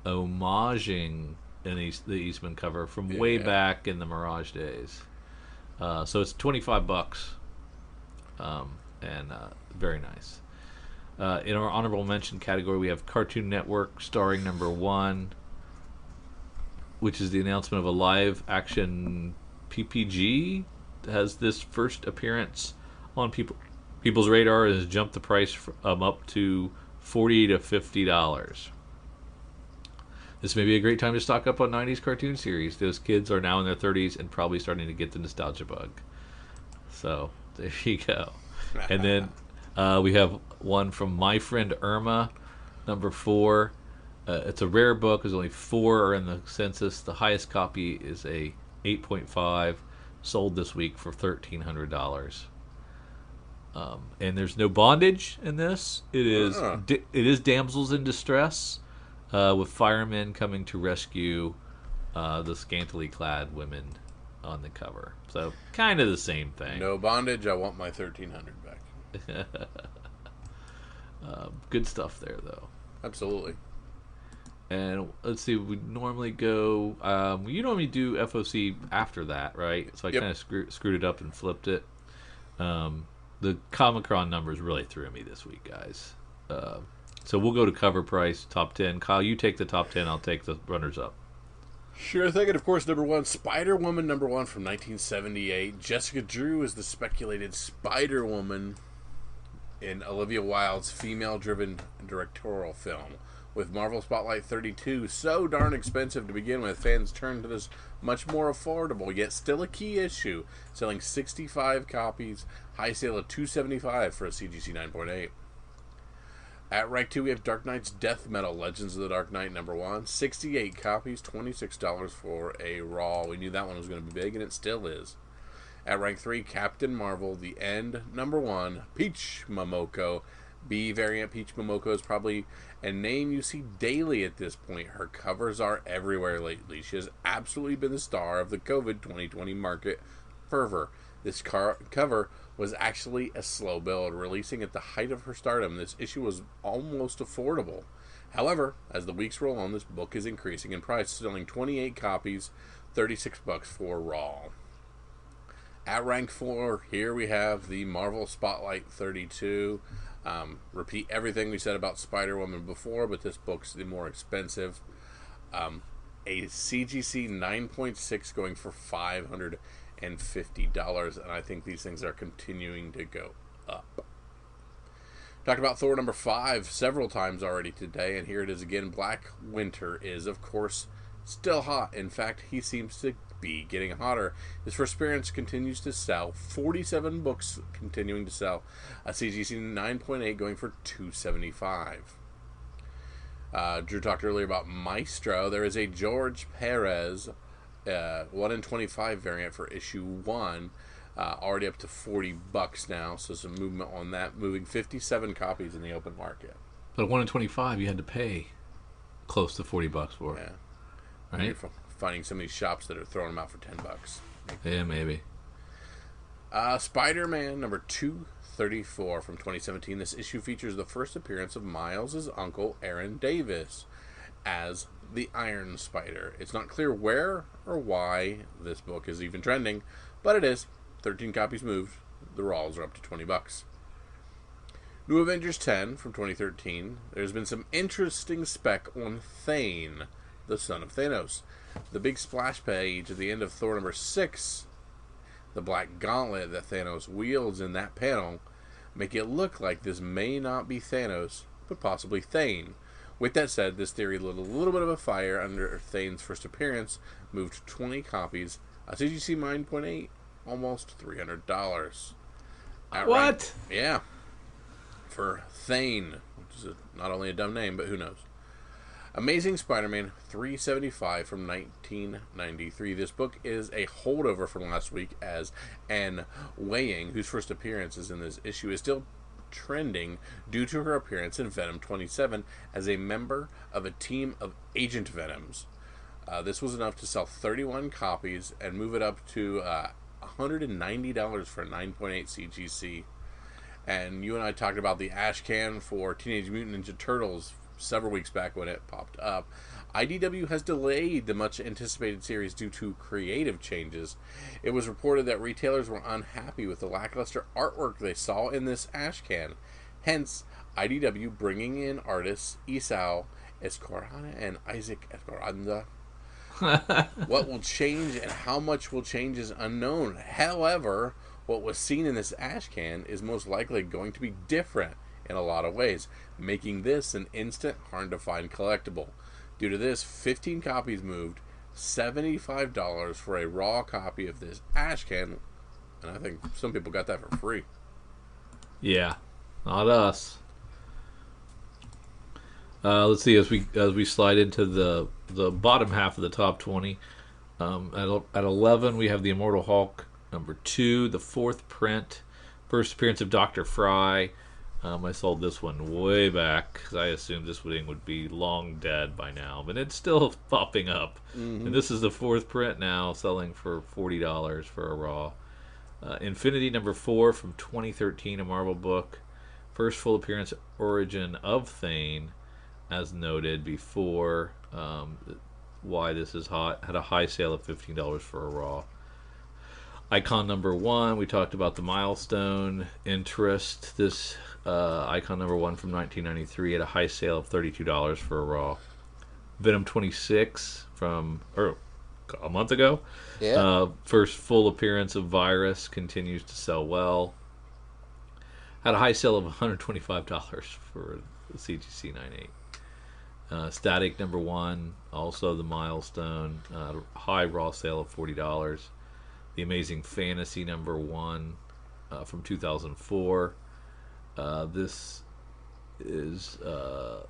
homaging the Eastman cover from way back in the Mirage days. So it's $25, and very nice. In our honorable mention category, we have Cartoon Network starring #1, which is the announcement of a live action PPG. Has this first appearance on people's radar, has jumped the price up to $40 to $50. This may be a great time to stock up on 90s cartoon series. Those kids are now in their 30s and probably starting to get the nostalgia bug. So there you go. And then we have one from My Friend Irma, #4. It's a rare book. There's only 4 are in the census. The highest copy is a 8.5, sold this week for $1,300. And there's no bondage in this. It is damsels in distress, with firemen coming to rescue the scantily clad women on the cover. So kind of the same thing. No bondage. I want my $1,300 back. Good stuff there, though. Absolutely. And let's see, we normally go. You normally do FOC after that, right? So I kind of screwed it up and flipped it. The Comic-Con numbers really threw me this week, guys. So we'll go to cover price, top 10. Kyle, you take the top 10. I'll take the runners up. Sure thing. And of course, #1, Spider-Woman #1 from 1978. Jessica Drew is the speculated Spider-Woman in Olivia Wilde's female-driven directorial film. With Marvel Spotlight 32 so darn expensive to begin with, fans turn to this much more affordable, yet still a key issue, selling 65 copies, high sale of $275 for a CGC 9.8. At rank 2, we have Dark Knight's Death Metal Legends of the Dark Knight #1. 68 copies, $26 for a raw. We knew that one was going to be big, and it still is. At rank 3, Captain Marvel, The End #1, Peach Momoko. B variant Peach Momoko is probably a name you see daily at this point. Her covers are everywhere lately. She has absolutely been the star of the COVID 2020 market fervor. This cover was actually a slow build, releasing at the height of her stardom. This issue was almost affordable. However, as the weeks roll on, this book is increasing in price, selling 28 copies, $36 for raw. At rank 4, here we have the Marvel Spotlight 32. Repeat everything we said about Spider-Woman before, but this book's the more expensive. A CGC 9.6 going for $550, and I think these things are continuing to go up. Talked about Thor #5 several times already today, and here it is again. Black Winter is, of course, still hot. In fact, he seems to be getting hotter. His first appearance continues to sell. 47 books continuing to sell. A CGC 9.8 going for $275. Drew talked earlier about Maestro. There is a George Perez 1 in 25 variant for issue 1. Already up to $40 now, so some movement on that. Moving 57 copies in the open market. But 1 in 25, you had to pay close to $40 for. Yeah. Right? Finding some of these shops that are throwing them out for $10. Yeah, maybe. Spider-Man #234 from 2017. This issue features the first appearance of Miles' uncle, Aaron Davis, as the Iron Spider. It's not clear where or why this book is even trending, but it is. 13 copies moved. The raws are up to $20. New Avengers 10 from 2013. There's been some interesting spec on Thane, the son of Thanos. The big splash page at the end of Thor #6, the black gauntlet that Thanos wields in that panel, make it look like this may not be Thanos, but possibly Thane. With that said, this theory lit a little bit of a fire under Thane's first appearance, moved 20 copies, a CGC 9.8, almost $300. What? Yeah. For Thane, which is not only a dumb name, but who knows. Amazing Spider-Man 375 from 1993. This book is a holdover from last week, as Anne Weying, whose first appearance is in this issue, is still trending due to her appearance in Venom 27 as a member of a team of Agent Venoms. This was enough to sell 31 copies and move it up to $190 for a 9.8 CGC. And you and I talked about the ash can for Teenage Mutant Ninja Turtles several weeks back when it popped up. IDW has delayed the much anticipated series due to creative changes. It was reported that retailers were unhappy with the lackluster artwork they saw in this ash can. Hence, IDW bringing in artists Isao Escorana and Isaac Escoranda. What will change and how much will change is unknown. However, what was seen in this ash can is most likely going to be different in a lot of ways, making this an instant hard-to-find collectible. Due to this, 15 copies moved, $75 for a raw copy of this ash can, and I think some people got that for free. Yeah, not us. Let's see, as we slide into the bottom half of the top 20. At 11, we have the Immortal Hulk #2, the 4th print, first appearance of Dr. Fry. I sold this one way back because I assumed this thing would be long dead by now, but it's still popping up. And this is the 4th print now, selling for $40 for a raw. Infinity #4 from 2013, a Marvel book. First full appearance, origin of Thane, as noted before. Why this is hot. Had a high sale of $15 for a raw. Icon #1, we talked about the Milestone interest. This Icon #1 from 1993 at a high sale of $32 for a raw. Venom 26 from a month ago. Yeah. First full appearance of Virus, continues to sell well. Had a high sale of $125 for the CGC 9.8. Static #1, also the Milestone, high raw sale of $40. The Amazing Fantasy #1 from 2004. This is the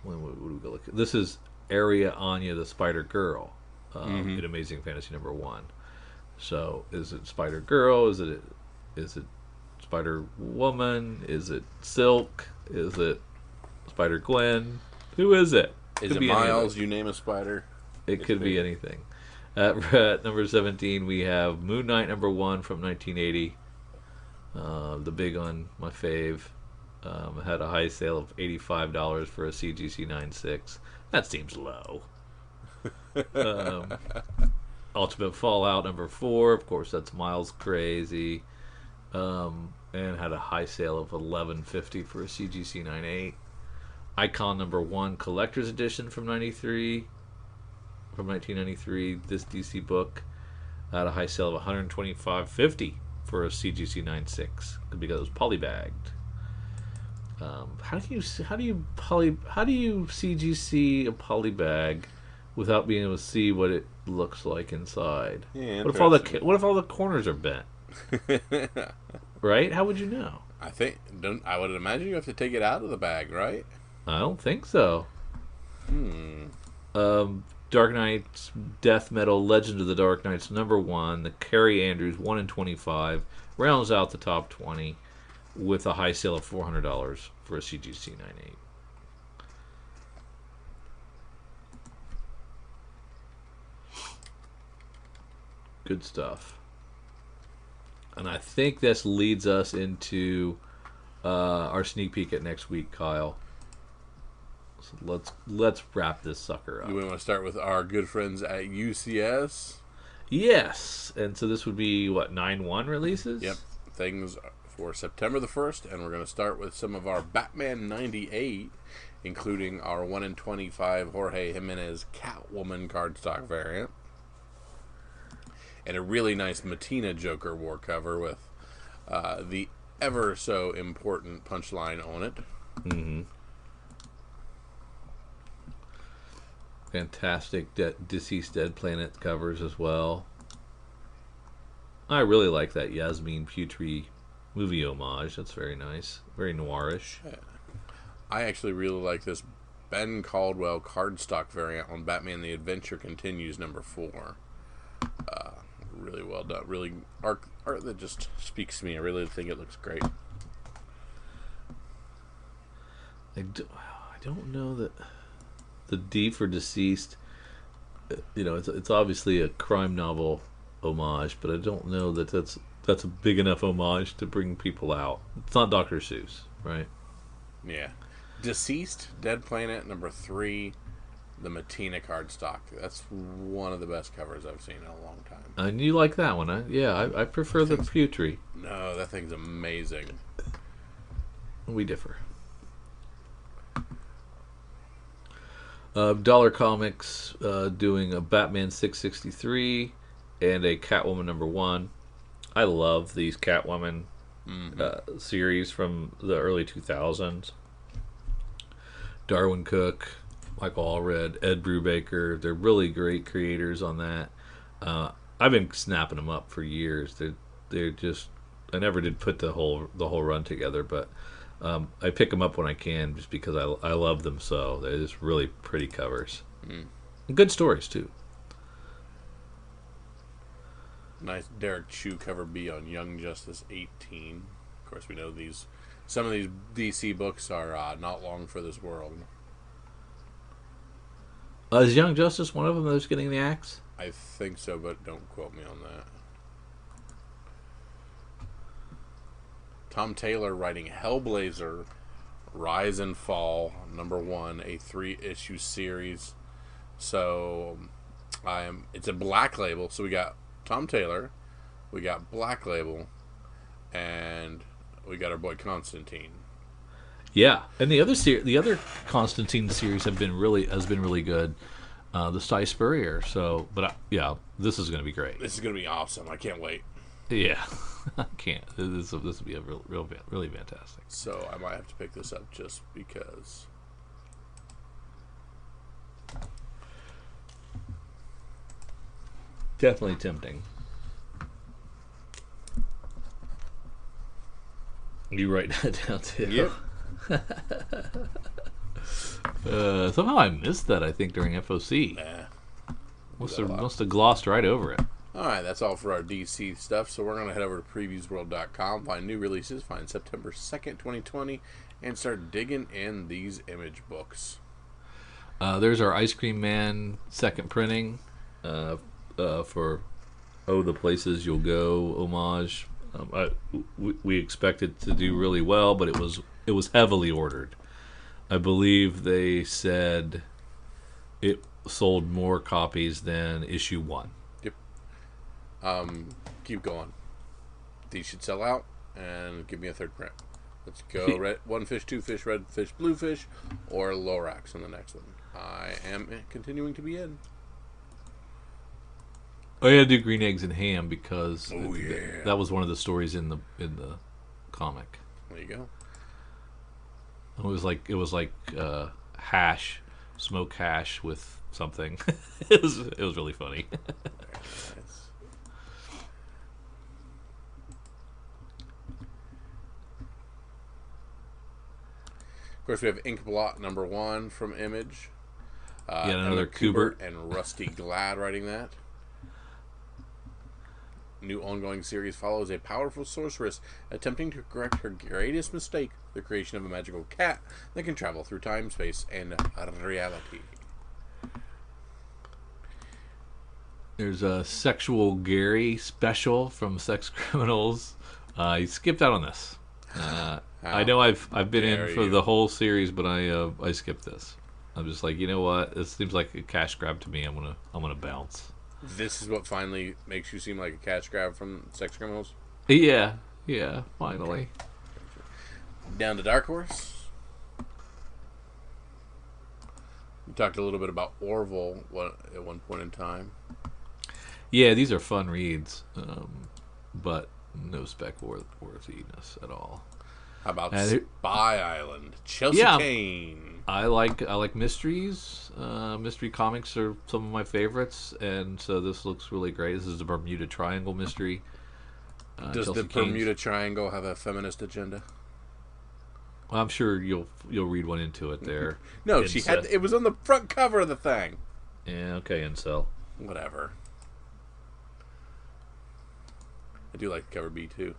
what do we go look at? This is Area Anya the Spider Girl in Amazing Fantasy #1. So is it Spider Girl? Is it Spider Woman? Is it Silk? Is it Spider Gwen? Who is it? Is it Miles? You name a spider. It could be anything. At number 17, we have Moon Knight #1 from 1980. The big one, my fave. Had a high sale of $85 for a CGC 9.6. That seems low. Ultimate Fallout #4, of course, that's Miles Crazy. And had a high sale of $11.50 for a CGC 9.8. Icon #1 Collector's Edition from 1993. This DC book had a high sale of $125.50 for a CGC 9.6 because it was polybagged. How do you CGC a polybag without being able to see what it looks like inside? Yeah, what if all the corners are bent? Right? How would you know? I would imagine you have to take it out of the bag, right? I don't think so. Dark Knight's Death Metal Legend of the Dark Knights #1, the Carrie Andrews 1 in 25, rounds out the top 20 with a high sale of $400 for a CGC 9.8. Good stuff. And I think this leads us into our sneak peek at next week, Kyle. So let's wrap this sucker up. Do we want to start with our good friends at UCS? Yes. And so this would be, 9/1 releases? Yep. Things for September the 1st, and we're going to start with some of our Batman 98, including our 1 in 25 Jorge Jimenez Catwoman cardstock variant, and a really nice Matina Joker war cover with the ever so important punchline on it. Mm-hmm. Fantastic Deceased Dead Planet covers as well. I really like that Yasmin Putri movie homage. That's very nice. Very noirish. Yeah. I actually really like this Ben Caldwell cardstock variant on Batman The Adventure Continues #4. Really well done. Really art that just speaks to me. I really think it looks great. I don't know that the D for Deceased, it's obviously a crime novel homage, but I don't know that that's a big enough homage to bring people out. It's not Dr. Seuss, right? Yeah. Deceased Dead Planet #3, the Matina cardstock. That's one of the best covers I've seen in a long time. And you like that one, huh? Yeah, I prefer the Putri. No, that thing's amazing. We differ. Dollar Comics doing a Batman 663 and a Catwoman #1. I love these Catwoman series from the early 2000s. Darwin Cook, Michael Allred, Ed Brubaker. They're really great creators on that. I've been snapping them up for years. They're just, I never did put the whole run together, but I pick them up when I can just because I love them so. They're just really pretty covers. And good stories too. Nice Derek Chu cover B on Young Justice 18. Of course, we know some of these DC books are not long for this world. Is Young Justice one of them that's getting the axe? I think so, but don't quote me on that. Tom Taylor writing Hellblazer, Rise and Fall, #1, a 3-issue series. So, it's a Black Label. So we got Tom Taylor, we got Black Label, and we got our boy Constantine. Yeah, and the other Constantine series has been really good. The Cy Spurrier. So, but this is going to be great. This is going to be awesome. I can't wait. Yeah, I can't. This will be a really fantastic. So I might have to pick this up just because. Definitely tempting. You write that down too. Yep. Somehow I missed that. I think during FOC, Nah. must have glossed right over it. All right, that's all for our DC stuff. So we're going to head over to previewsworld.com, find new releases, find September 2nd, 2020, and start digging in these image books. There's our Ice Cream Man second printing for the Places You'll Go homage. We expected to do really well, but it was heavily ordered. I believe they said it sold more copies than issue 1. Keep going. These should sell out, and give me a third print. Let's go. One fish, two fish, red fish, blue fish, or Lorax on the next one. I am continuing to be in. I had to do Green Eggs and Ham because that was one of the stories in the comic. There you go. It was like hash, smoke hash with something. it was really funny. Nice. Of course, we have Ink Blot number 1 from Image. Another Kubert and Rusty Glad writing that. New ongoing series follows a powerful sorceress attempting to correct her greatest mistake, the creation of a magical cat that can travel through time, space, and reality. There's a Sexual Gary special from Sex Criminals. He skipped out on this. I know I've been in for the whole series, but I skipped this. I'm just like, you know what? This seems like a cash grab to me. I'm gonna bounce. This is what finally makes you seem like a cash grab from Sex Criminals? Yeah, finally. Down to Dark Horse. We talked a little bit about Orville at one point in time. Yeah, these are fun reads, but no spec worthiness at all. How about Spy Island? Chelsea Kane. I like mysteries. Mystery comics are some of my favorites, and so this looks really great. This is the Bermuda Triangle mystery. Does Chelsea the Bermuda Triangle have a feminist agenda? Well, I'm sure you'll read one into it there. No, she had. It was on the front cover of the thing. Yeah, okay, incel. Whatever. I do like cover B too.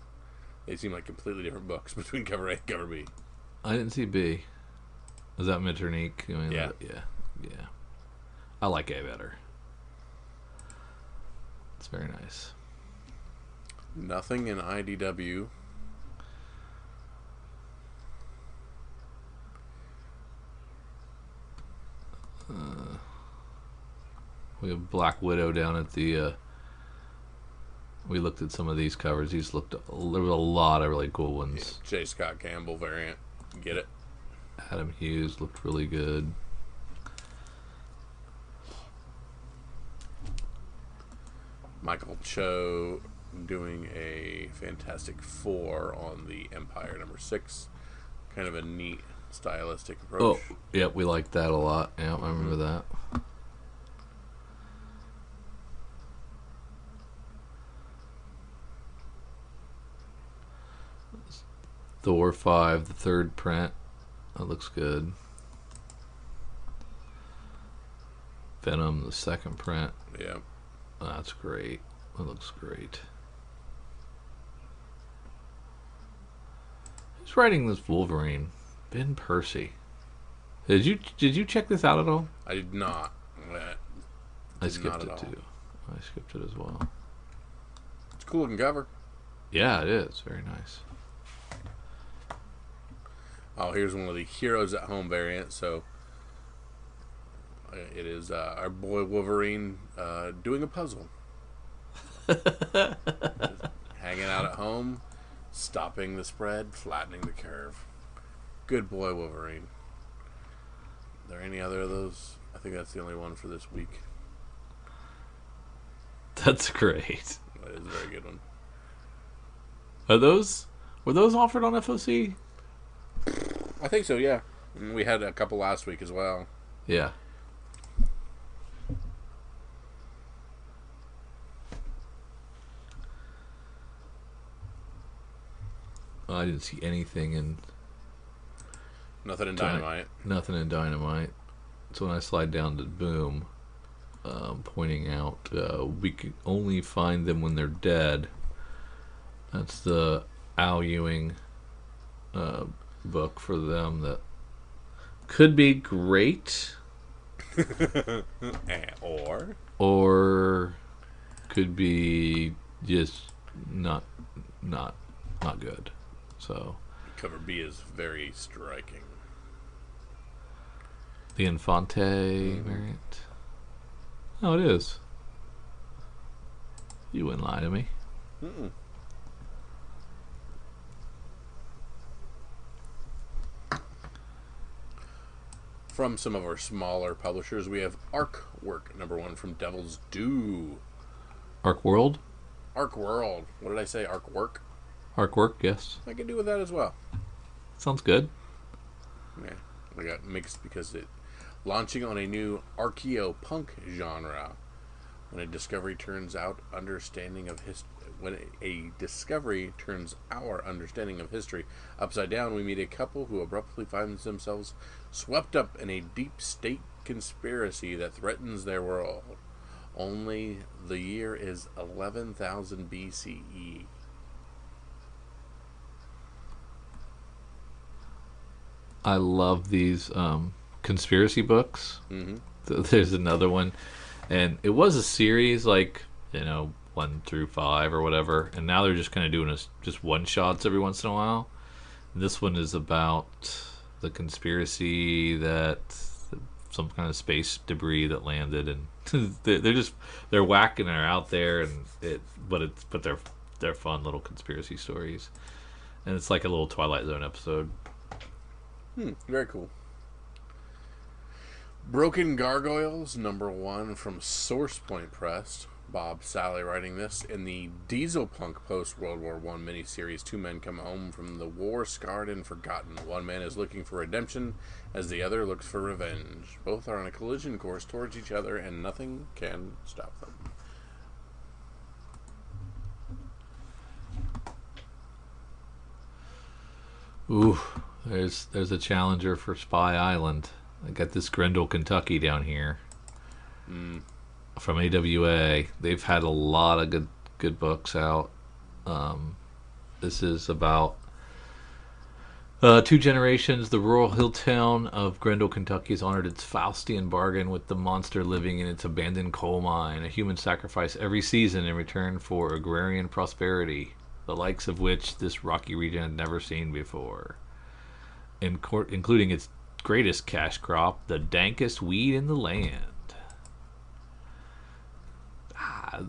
They seem like completely different books between cover A and cover B. I didn't see B. Is that Meternique? I mean, yeah. I like A better. It's very nice. Nothing in IDW. We have Black Widow down at the. We looked at some of these covers. There was a lot of really cool ones. Yeah, J. Scott Campbell variant. Get it? Adam Hughes looked really good. Michael Cho doing a Fantastic Four on the Empire #6. Kind of a neat stylistic approach. Oh, yep, we liked that a lot. Yeah, I remember that. Thor 5, the third print. That looks good. Venom, the second print. Yeah. That's great. That looks great. Who's writing this Wolverine? Ben Percy. Did you check this out at all? I did not. I skipped it too. I skipped it as well. It's a cool looking cover. Yeah, it is. Very nice. Oh, here's one of the Heroes at Home variants. So it is our boy Wolverine doing a puzzle. Hanging out at home, stopping the spread, flattening the curve. Good boy Wolverine. Are there any other of those? I think that's the only one for this week. That's great. That is a very good one. Were those offered on FOC? I think so, yeah. And we had a couple last week as well. Yeah. I didn't see anything in Nothing in Dynamite. Nothing in Dynamite. So when I slide down to Boom, pointing out we can only find them when they're dead. That's the Al Ewing book for them that could be great, or could be just not good. So cover B is very striking. The Infante variant. Oh, it is. You wouldn't lie to me. Mm-mm. From some of our smaller publishers, we have Artwork #1 from Devil's Due. Arc World? Arc World. What did I say? Artwork? Artwork, yes. I could do with that as well. Sounds good. Yeah, I got mixed because it launching on a new archaeo-punk genre. When a discovery turns our understanding of history upside down, we meet a couple who abruptly find themselves swept up in a deep state conspiracy that threatens their world. Only the year is 11,000 BCE. I love these conspiracy books. Mm-hmm. There's another one, and it was a series, like 1 through 5 or whatever, and now they're just kind of doing just one shots every once in a while. This one is about the conspiracy that some kind of space debris that landed, and they're whacking her out there, and but they're fun little conspiracy stories, and it's like a little Twilight Zone episode. Very cool. Broken Gargoyles #1 from Source Point Press. Bob Sally writing this. In the diesel punk post-World War I miniseries, two men come home from the war scarred and forgotten. One man is looking for redemption as the other looks for revenge. Both are on a collision course towards each other and nothing can stop them. Ooh, there's a challenger for Spy Island. I got this Grendel, Kentucky down here. From AWA. They've had a lot of good books out. This is about 2 generations. The rural hill town of Grendel, Kentucky has honored its Faustian bargain with the monster living in its abandoned coal mine. A human sacrifice every season in return for agrarian prosperity, the likes of which this rocky region had never seen before. Including its greatest cash crop, the dankest weed in the land.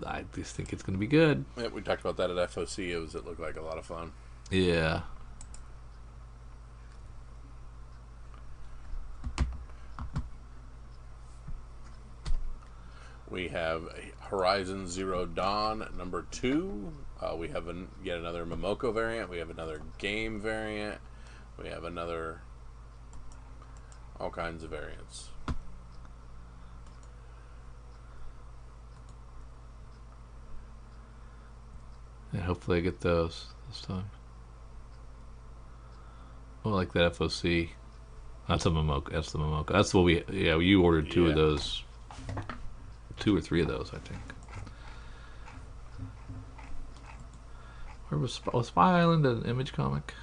I just think it's going to be good. Yeah, we talked about that at FOC. It looked like a lot of fun. Yeah. We have Horizon Zero Dawn #2. We have yet another Momoko variant. We have another game variant. We have all kinds of variants. And hopefully I get those this time. Oh, I like that FOC. That's a Momoko. That's the Momoko. That's what you ordered 2 of those. 2 or 3 of those, I think. Where was Spy Island an Image comic?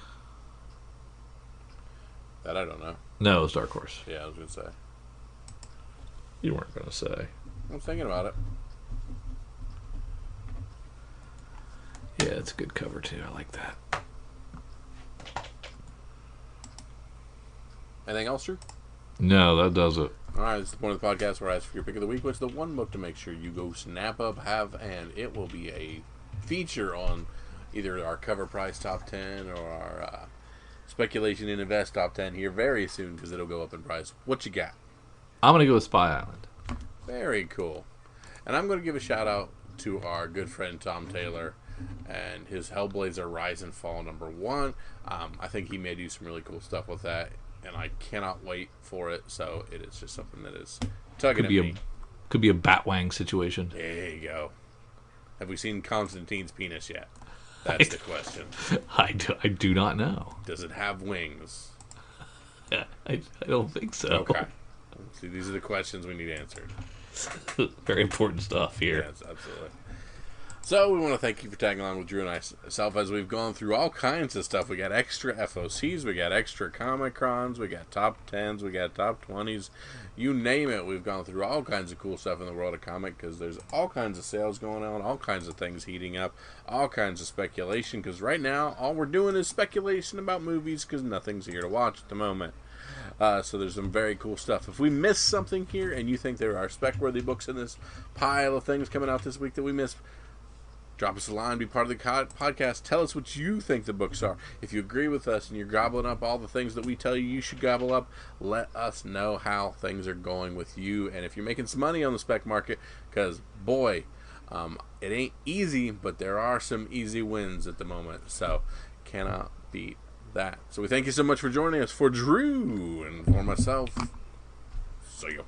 That I don't know. No, it was Dark Horse. Yeah, I was going to say. You weren't going to say. I was thinking about it. Yeah, it's a good cover too. I like that. Anything else, Drew? No, that does it. Alright, this is the point of the podcast where I ask for your pick of the week. What's the one book to make sure you go snap up, and it will be a feature on either our cover price top 10 or our speculation and invest top 10 here very soon because it'll go up in price. What you got? I'm going to go with Spy Island. Very cool. And I'm going to give a shout out to our good friend Tom Taylor and his Hellblazer Rise and Fall #1. I think he may do some really cool stuff with that, and I cannot wait for it. So it is just something that is tugging at me. Could be a Batwang situation. There you go. Have we seen Constantine's penis yet? That's the question. I do not know. Does it have wings? I don't think so. Okay. See, these are the questions we need answered. Very important stuff here. Yes, absolutely. So we want to thank you for tagging along with Drew and myself as we've gone through all kinds of stuff. We got extra FOCs, we got extra Comic-Cons, we got top 10s, we got top 20s. You name it, we've gone through all kinds of cool stuff in the world of comic because there's all kinds of sales going on, all kinds of things heating up, all kinds of speculation because right now all we're doing is speculation about movies because nothing's here to watch at the moment. So there's some very cool stuff. If we missed something here and you think there are spec-worthy books in this pile of things coming out this week that we missed, drop us a line, be part of the podcast. Tell us what you think the books are. If you agree with us and you're gobbling up all the things that we tell you you should gobble up, let us know how things are going with you. And if you're making some money on the spec market, because, boy, it ain't easy, but there are some easy wins at the moment. So, cannot beat that. So we thank you so much for joining us. For Drew and for myself, see you.